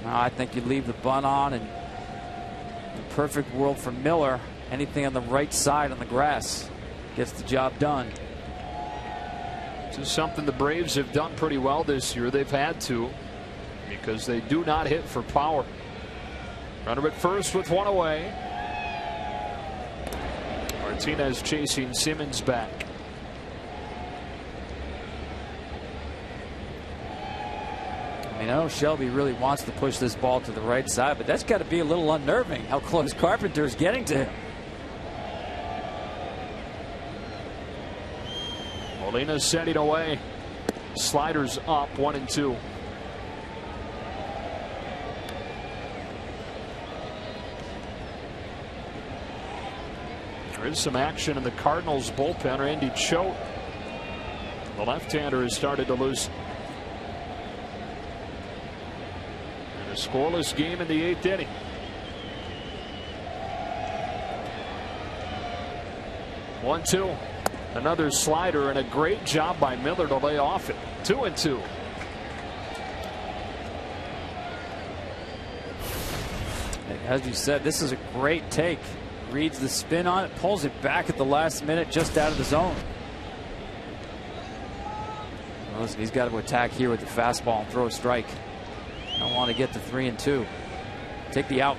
Now I think you leave the bunt on, and the perfect world for Miller, anything on the right side on the grass gets the job done. This is something the Braves have done pretty well this year. They've had to, because they do not hit for power. Runner at first with one away. Martinez chasing Simmons back. I mean, I know Shelby really wants to push this ball to the right side, but that's got to be a little unnerving how close Carpenter is getting to him. Molina's setting away. Sliders up 1-2. There is some action in the Cardinals bullpen. Randy Choate, the left-hander, has started to lose. And a scoreless game in the 8th inning. One-two. Another slider, and a great job by Miller to lay off it. 2-2. As you said, this is a great take. Reads the spin on it, pulls it back at the last minute, just out of the zone. Well, listen, he's got to attack here with the fastball and throw a strike. Don't want to get to 3-2. Take the out.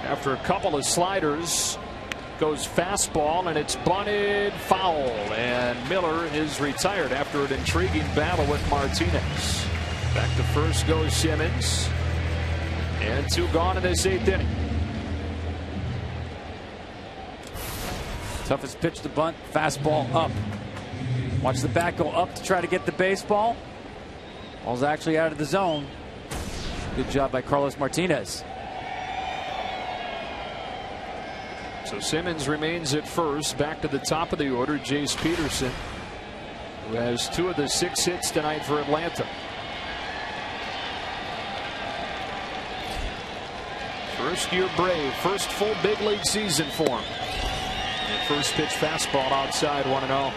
After a couple of sliders, goes fastball, and it's bunted foul, and Miller is retired after an intriguing battle with Martinez. Back to first goes Simmons, and 2 gone in this 8th inning. Toughest pitch to bunt, fastball up. Watch the bat go up to try to get the baseball. Ball's actually out of the zone. Good job by Carlos Martinez. So Simmons remains at first. Back to the top of the order, Jace Peterson, who has 2 of the 6 hits tonight for Atlanta. First year Brave, first full big league season for him. And first pitch fastball outside, 1-0.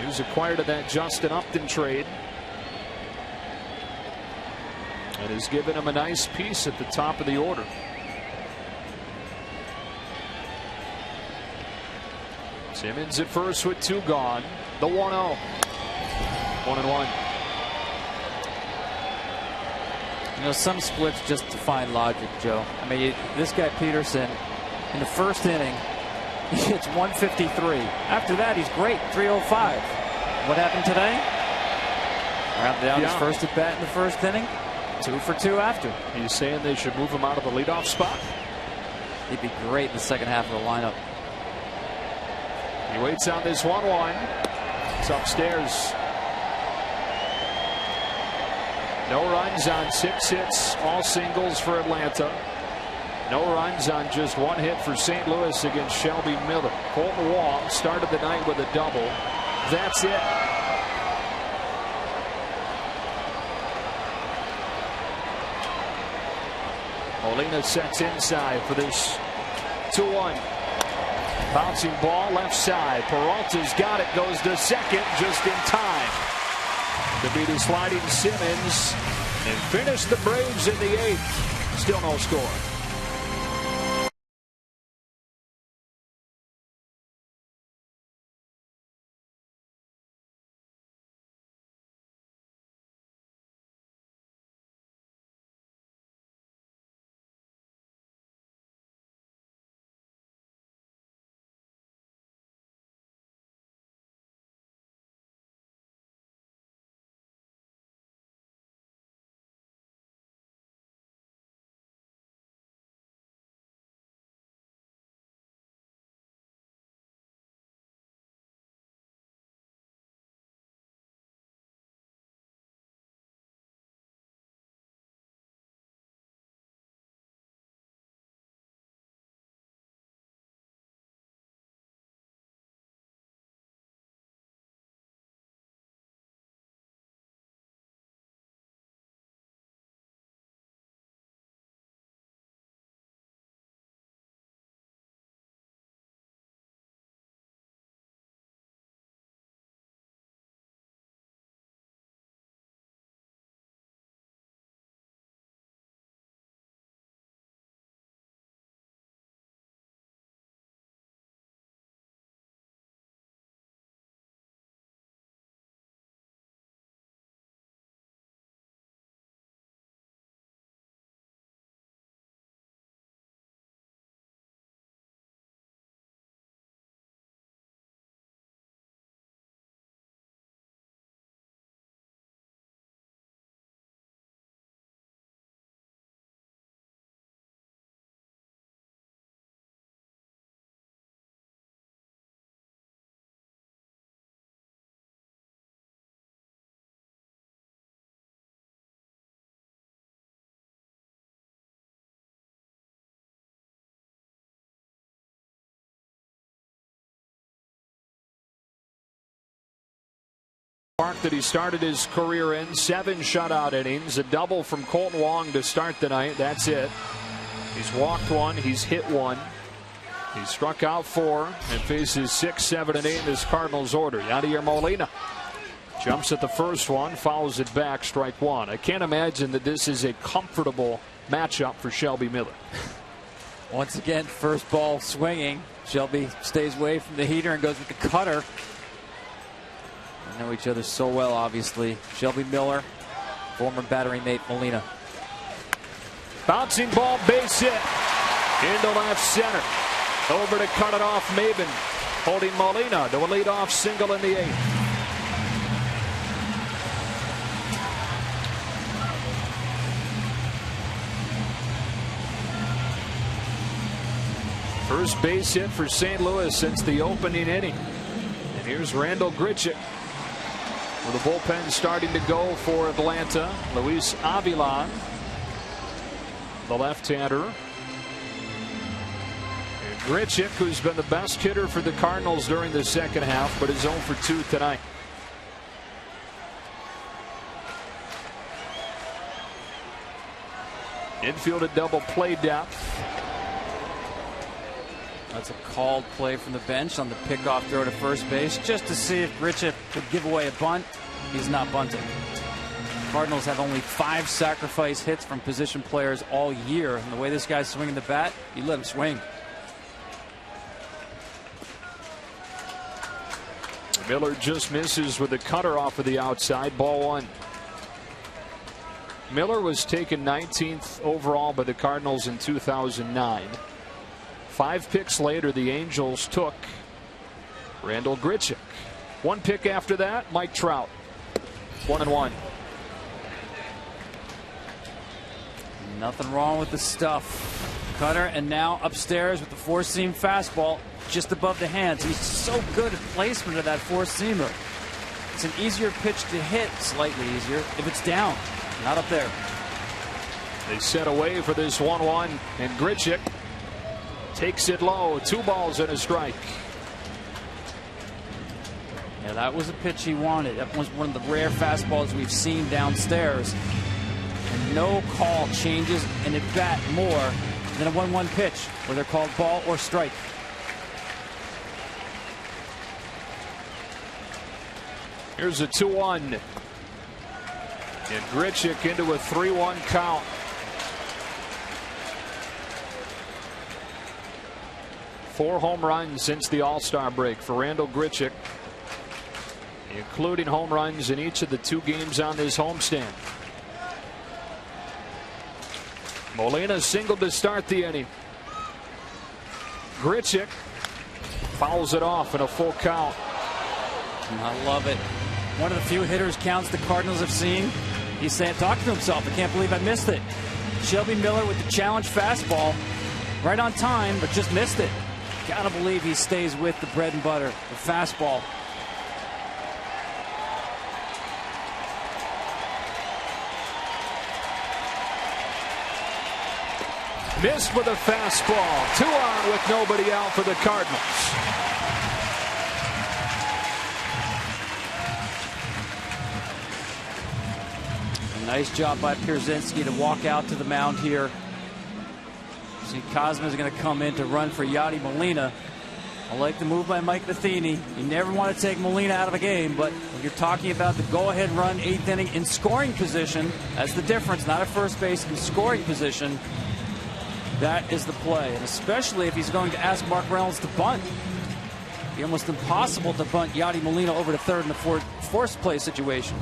He was acquired in that Justin Upton trade, and has given him a nice piece at the top of the order. Simmons at first with 2 gone. The 1-0. 1-1. You know, some splits just defy logic, Joe. I mean, this guy Peterson, in the first inning, he hits 153. After that, he's great, 305. What happened today? Rounded out his first at bat in the first inning. 2 for 2 after. Are you saying they should move him out of the leadoff spot? He'd be great in the second half of the lineup. He waits on this 1-1. It's upstairs. No runs on 6 hits, all singles for Atlanta. No runs on just 1 hit for St. Louis against Shelby Miller. Colton Wong started the night with a double. That's it. Molina sets inside for this 2-1. Bouncing ball left side. Peralta's got it. Goes to second just in time to beat a sliding Simmons and finish the Braves in the 8th. Still no score. ballpark that he started his career in. 7 shutout innings, a double from Colton Wong to start the night. That's it. He's walked 1, he's hit 1. He struck out 4 and faces 6, 7, and 8 in this Cardinals order. Yadier Molina jumps at the first one, fouls it back, strike 1. I can't imagine that this is a comfortable matchup for Shelby Miller. Once again, first ball swinging. Shelby stays away from the heater and goes with the cutter. They know each other so well, obviously. Shelby Miller, former battery mate Molina. Bouncing ball, base hit into left center. Over to cut it off, Maben, holding Molina to a leadoff single in the 8th. First base hit for St. Louis since the opening inning. And here's Randall Grichuk. With the bullpen starting to go for Atlanta. Luis Avila, the left-hander. And Grichuk, who's been the best hitter for the Cardinals during the second half, but is 0 for 2 tonight. Infield at double play depth. That's a called play from the bench on the pickoff throw to first base, just to see if Grichuk could give away a bunt. He's not bunting. Cardinals have only 5 sacrifice hits from position players all year, and the way this guy's swinging the bat, you let him swing. Miller just misses with a cutter off of the outside, ball 1. Miller was taken 19th overall by the Cardinals in 2009. 5 picks later, the Angels took Randall Grichuk. 1 pick after that, Mike Trout. 1-1. Nothing wrong with the stuff. Cutter, and now upstairs with the 4-seam fastball just above the hands. He's so good at placement of that 4-seamer. It's an easier pitch to hit, slightly easier, if it's down, not up there. They set away for this 1-1, and Grichuk takes it low. 2 balls and a strike. Yeah, that was a pitch he wanted. That was one of the rare fastballs we've seen downstairs. And no call changes an at bat more than a 1-1 pitch, where they're called ball or strike. Here's a 2-1. And Grichuk into a 3-1 count. 4 home runs since the All-Star break for Randall Grichuk, including home runs in each of the 2 games on this homestand. Molina singled to start the inning. Grichuk fouls it off in a full count. I love it. One of the few hitters counts the Cardinals have seen. He's saying, talking to himself, I can't believe I missed it. Shelby Miller with the challenge fastball, right on time, but just missed it. Gotta believe he stays with the bread and butter, the fastball. Missed with a fastball. 2 on with nobody out for the Cardinals. A nice job by Pierzynski to walk out to the mound here. See, Cosma is going to come in to run for Yadi Molina. I like the move by Mike Matheny. You never want to take Molina out of a game, but when you're talking about the go-ahead run, 8th inning in scoring position, that's the difference. Not at first base, in scoring position. That is the play, and especially if he's going to ask Mark Reynolds to bunt. It'd be almost impossible to bunt Yadi Molina over to third in a forced play situation.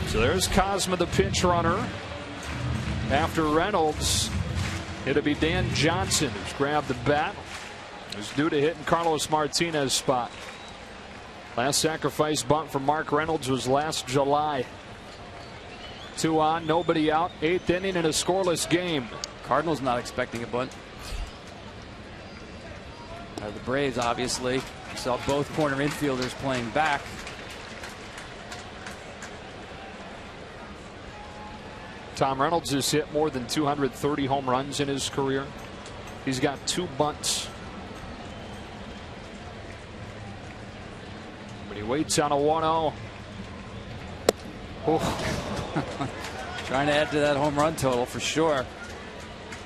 So there's Cosma, the pinch runner. After Reynolds, it'll be Dan Johnson who's grabbed the bat. Who's due to hit in Carlos Martinez's spot. Last sacrifice bunt for Mark Reynolds was last July. 2 on, nobody out. 8th inning in a scoreless game. Cardinals not expecting a bunt. The Braves, obviously. You saw both corner infielders playing back. Tom Reynolds has hit more than 230 home runs in his career. He's got 2 bunts. He waits on a 1-0. Trying to add to that home run total for sure.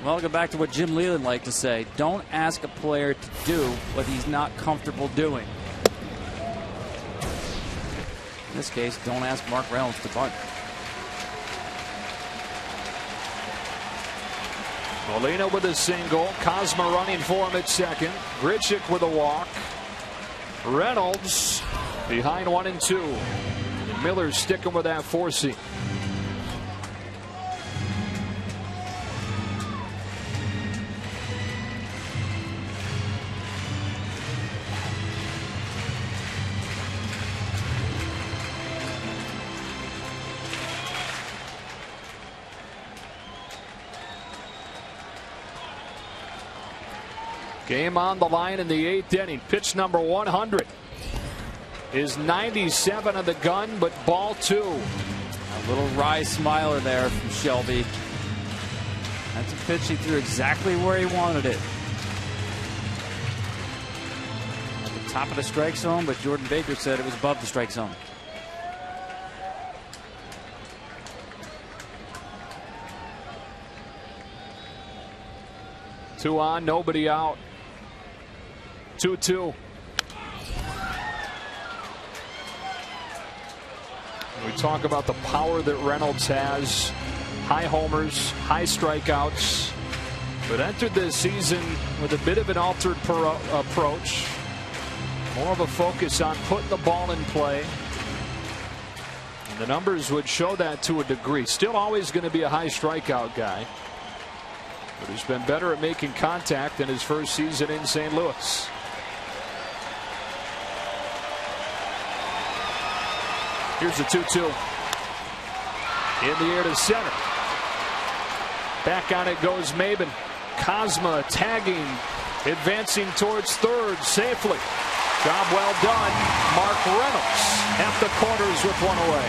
Well, I'll go back to what Jim Leland liked to say. Don't ask a player to do what he's not comfortable doing. In this case, don't ask Mark Reynolds to bunt. Molina with a single. Kozma running for him at second. Grichuk with a walk. Reynolds behind 1-2. And Miller sticking with that 4-seam. Game on the line in the 8th inning. Pitch number 100 is 97 of the gun, but ball 2. A little wry smiler there from Shelby. That's a pitch he threw exactly where he wanted it. At the top of the strike zone, but Jordan Baker said it was above the strike zone. Two on, nobody out. 2-2. We talk about the power that Reynolds has. High homers, high strikeouts. But entered this season with a bit of an altered approach. More of a focus on putting the ball in play. And the numbers would show that to a degree. Still always going to be a high strikeout guy. But he's been better at making contact in his first season in St. Louis. Here's the 2-2. In the air to center. Back on it goes Maben. Kozma tagging, advancing towards third safely. Job well done. Mark Reynolds at the corners with one away.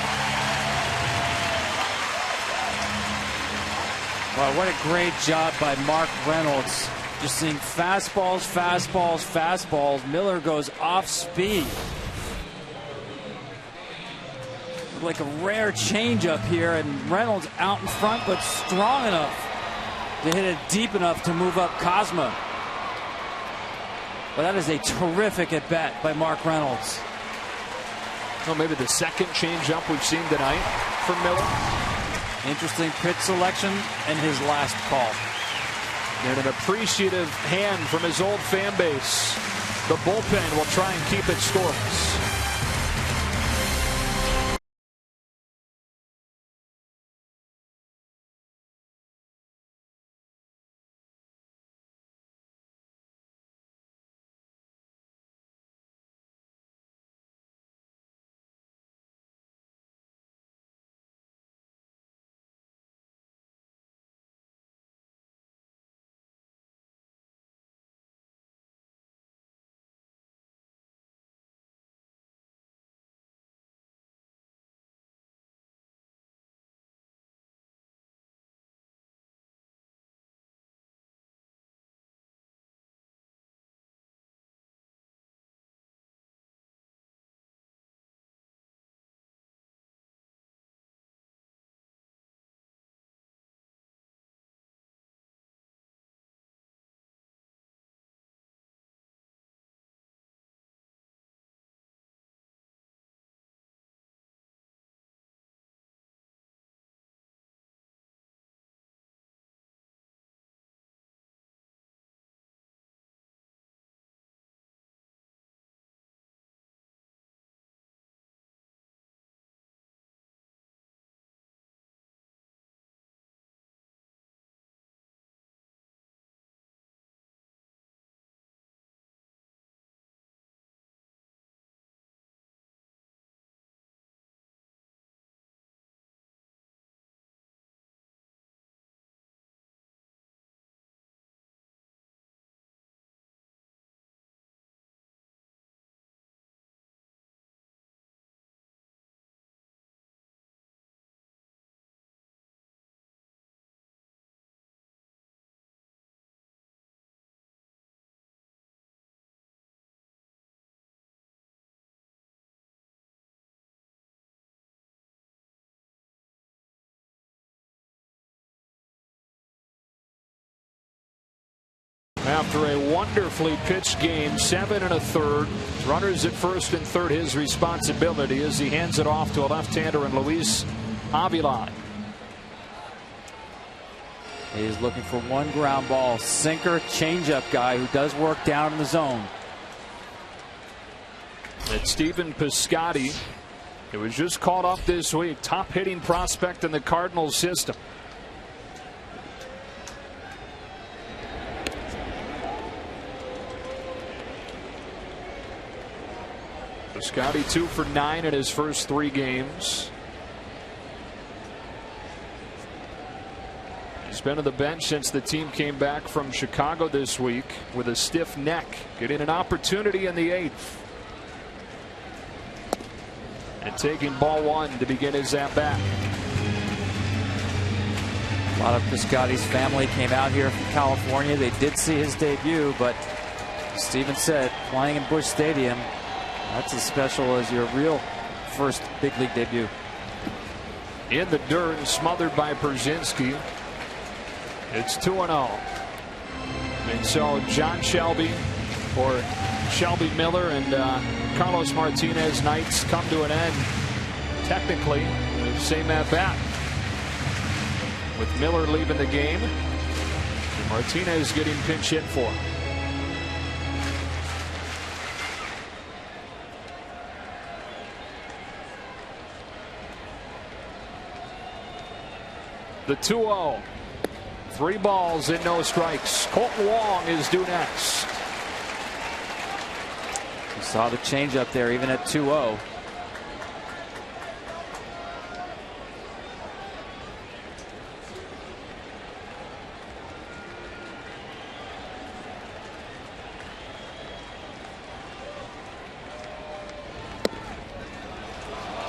Wow, what a great job by Mark Reynolds. Just seeing fastballs, fastballs, fastballs. Miller goes off speed. Like a rare changeup here, and Reynolds out in front, but strong enough to hit it deep enough to move up Kozma. Well, that is a terrific at bat by Mark Reynolds. Well, maybe the second changeup we've seen tonight from Miller. Interesting pitch selection and his last call. And an appreciative hand from his old fan base. The bullpen will try and keep it scoreless. after a wonderfully pitched game, 7 1/3. Runners at first and third, his responsibility as he hands it off to a left-hander in Luis Avila. He's looking for one ground ball, sinker, changeup guy who does work down in the zone. It's Stephen Piscotty. It was just called up this week. Top hitting prospect in the Cardinals system. Piscotty 2 for 9 in his first 3 games. He's been on the bench since the team came back from Chicago this week with a stiff neck. Getting an opportunity in the 8th. And taking ball 1 to begin his at-bat. A lot of Piscotty's family came out here from California. They did see his debut, but as Steven said, playing in Busch Stadium, that's as special as your real first big league debut. In the dirt and smothered by Brzezinski. It's 2-0. And so John Shelby, or Shelby Miller, and Carlos Martinez nights come to an end. Technically, the same at bat. With Miller leaving the game, and Martinez getting pinch hit for. The 2-0. 3 balls and no strikes. Colton Wong is due next. You saw the changeup there, even at 2-0.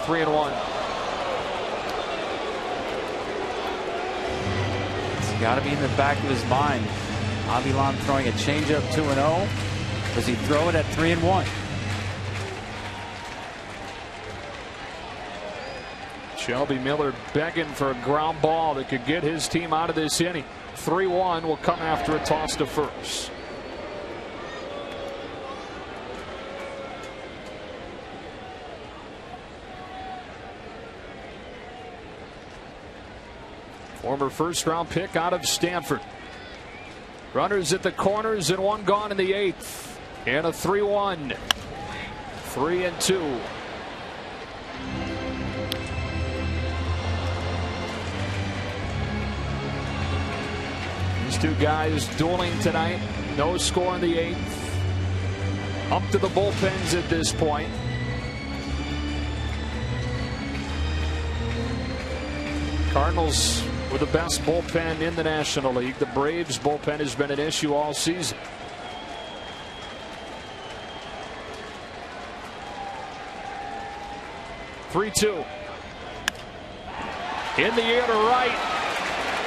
Three and 1. Got to be in the back of his mind. Avilan throwing a changeup 2-0. Does he throw it at 3-1? Shelby Miller begging for a ground ball that could get his team out of this inning. 3-1 will come after a toss to first. Former first-round pick out of Stanford. Runners at the corners and 1 gone in the 8th. And a 3-1. 3-2. These 2 guys dueling tonight. No score in the 8th. Up to the bullpens at this point. Cardinals with the best bullpen in the National League. The Braves bullpen has been an issue all season. (3-2) in the air to right.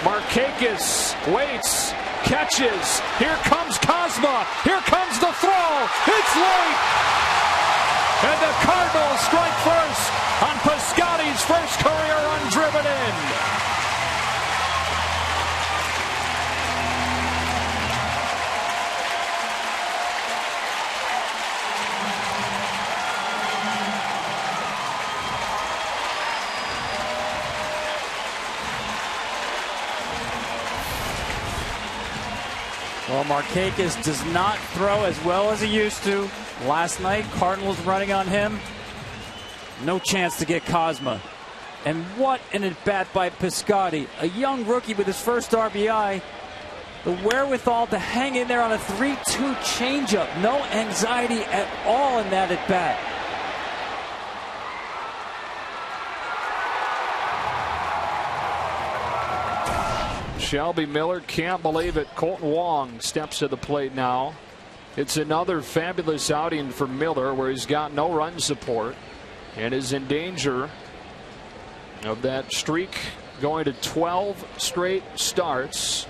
Markakis waits, catches. Here comes Kozma. Here comes the throw. It's late. And the Cardinals strike first on Piscotty's first career run driven in. Well, Markakis does not throw as well as he used to. Last night, Cardinals running on him. No chance to get Kozma. And what an at-bat by Piscotty. A young rookie with his first RBI. The wherewithal to hang in there on a 3-2 changeup. No anxiety at all in that at-bat. Shelby Miller can't believe it. Colton Wong steps to the plate now. It's another fabulous outing for Miller where he's got no run support and is in danger of that streak going to 12 straight starts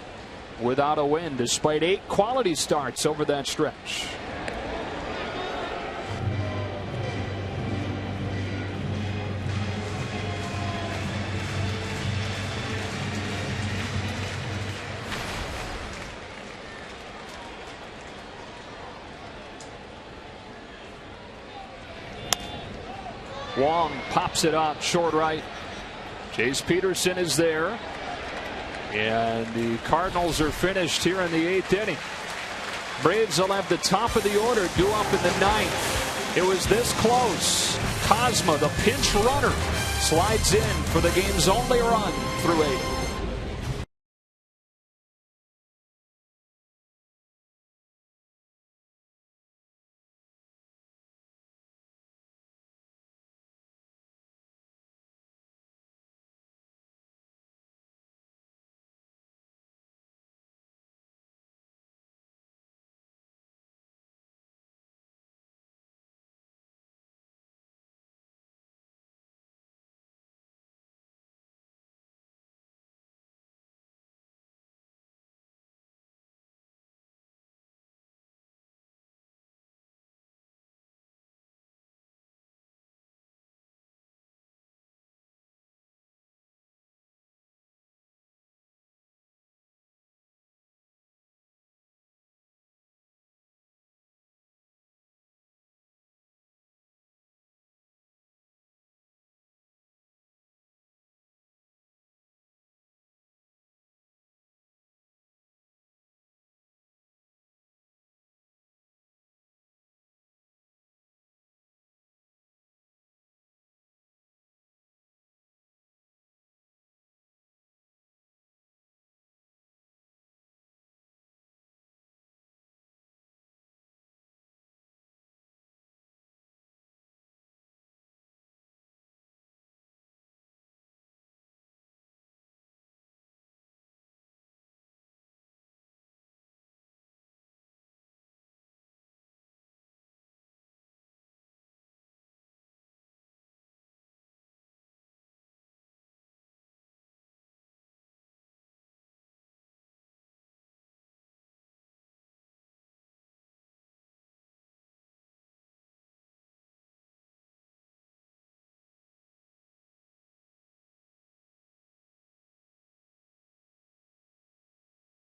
without a win, despite 8 quality starts over that stretch. Wong pops it up short right. Chase Peterson is there. And the Cardinals are finished here in the 8th inning. Braves will have the top of the order due up in the 9th. It was this close. Cosma, the pinch runner, slides in for the game's only run through 8.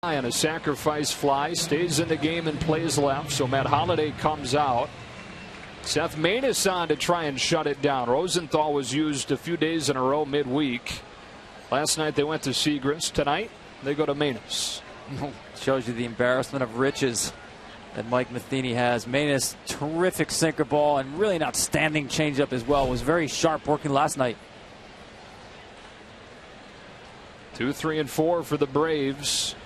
And a sacrifice fly, stays in the game and plays left. So Matt Holliday comes out. Seth Maness on to try and shut it down. Rosenthal was used a few days in a row midweek. Last night they went to Segrist. Tonight they go to Maness. Shows you the embarrassment of riches that Mike Matheny has. Maness, terrific sinker ball and really an outstanding changeup as well. Was very sharp working last night. 2, 3, and 4 for the Braves.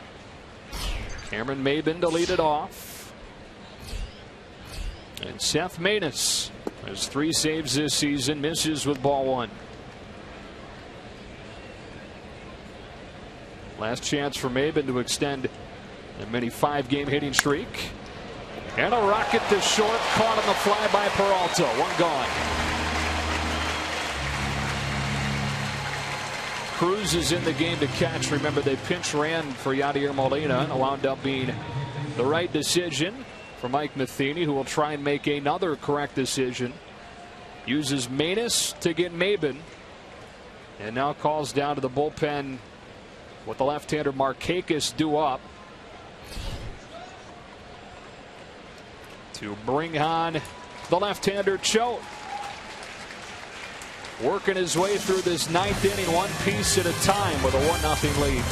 Cameron Maybin to lead it off. And Seth Maness has 3 saves this season, misses with ball 1. Last chance for Maybin to extend a mini 5-game hitting streak. And a rocket to short, caught on the fly by Peralta. 1 gone. Cruz is in the game to catch. Remember, they pinch ran for Yadier Molina. It wound up being the right decision for Mike Matheny, who will try and make another correct decision. Uses Maness to get Maybin. And now calls down to the bullpen with the left-hander Markakis due up to bring on the left-hander Choate. Working his way through this 9th inning, 1 piece at a time with a 1-0 lead.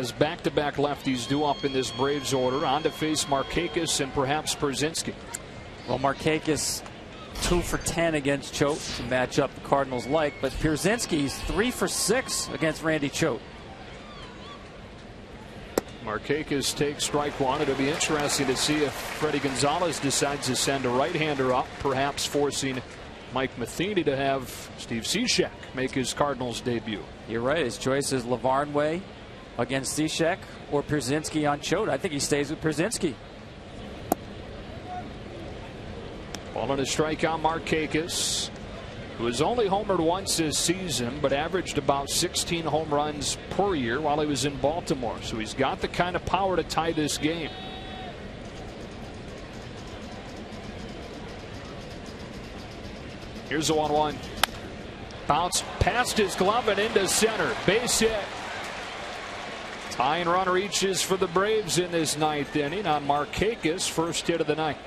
as back-to-back lefties do up in this Braves order. On to face Markakis and perhaps Pierzynski. Well, Markakis 2 for 10 against Choate to match up the Cardinals like, but Pierzynski's 3 for 6 against Randy Choate. Markakis takes strike one. It'll be interesting to see if Freddie Gonzalez decides to send a right-hander up, perhaps forcing Mike Matheny to have Steve Cishek make his Cardinals debut. You're right. His choice is Lavarnway against Cishek or Pierzynski on Choate. I think he stays with Pierzynski. Ball and a strike on Markakis, who has only homered once this season, but averaged about 16 home runs per year while he was in Baltimore. So he's got the kind of power to tie this game. Here's the 1-1. Bounce past his glove and into center. Base hit. Tying run reaches for the Braves in this ninth inning on Markakis' first hit of the night.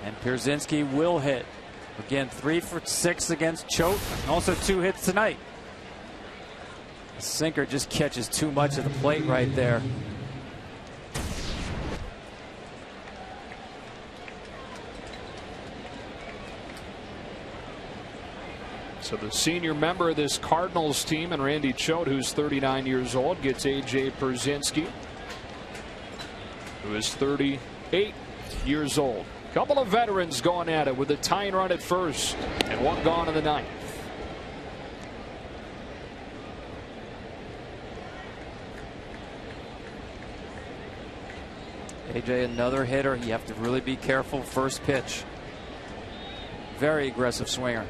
And Pierzynski will hit. Again, 3 for 6 against Choate, and also 2 hits tonight. The sinker just catches too much of the plate right there. So the senior member of this Cardinals team and Randy Choate, who's 39 years old, gets A.J. Pierzynski, who is 38 years old. Couple of veterans going at it with a tying run at first and one gone in the ninth. A.J. another hitter. You have to really be careful first pitch. Very aggressive swinger.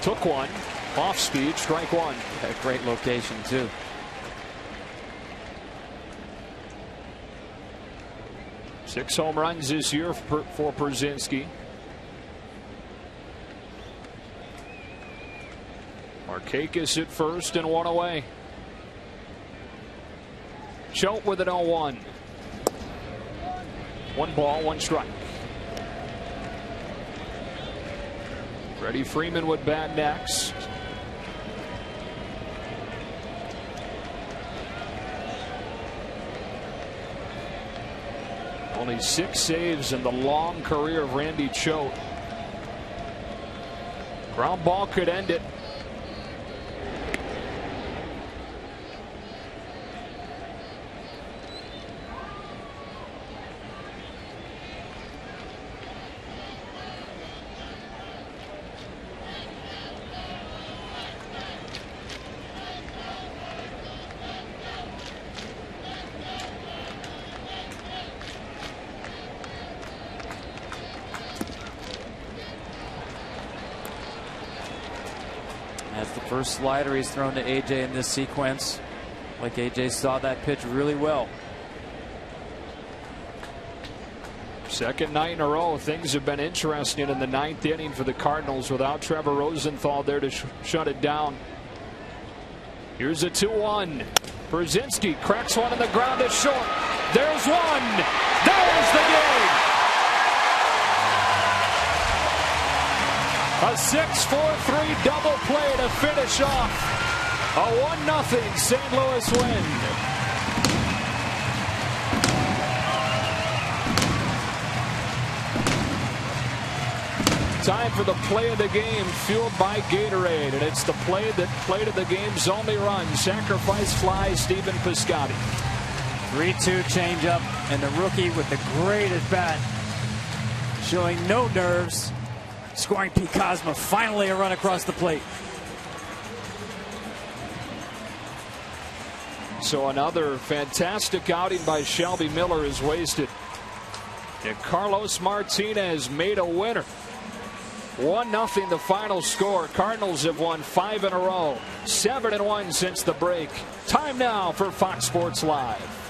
Took one. Off speed. Strike one. A great location too. Six home runs this year for Pierzynski. Markakis at first and one away. Choate with an 0-1. 1 ball, 1 strike. Freddie Freeman would bat next. Only 6 saves in the long career of Randy Choate. Ground ball could end it. That's the first slider he's thrown to A.J. in this sequence. Like A.J. saw that pitch really well. Second night in a row, things have been interesting in the ninth inning for the Cardinals without Trevor Rosenthal there to shut it down. Here's a 2-1. Pierzynski cracks one on the ground to short. There's one. There's the game. A 6-4-3 double play to finish off a 1-0 St. Louis win. Time for the play of the game, fueled by Gatorade, and it's the play that played of the game's only run. Sacrifice fly, Stephen Piscotty. 3-2 changeup, and the rookie with the great at bat, showing no nerves. Scoring Pete Kozma, finally a run across the plate. So another fantastic outing by Shelby Miller is wasted. And Carlos Martinez made a winner. 1-0 the final score. Cardinals have won 5 in a row. 7-1 since the break. Time now for Fox Sports Live.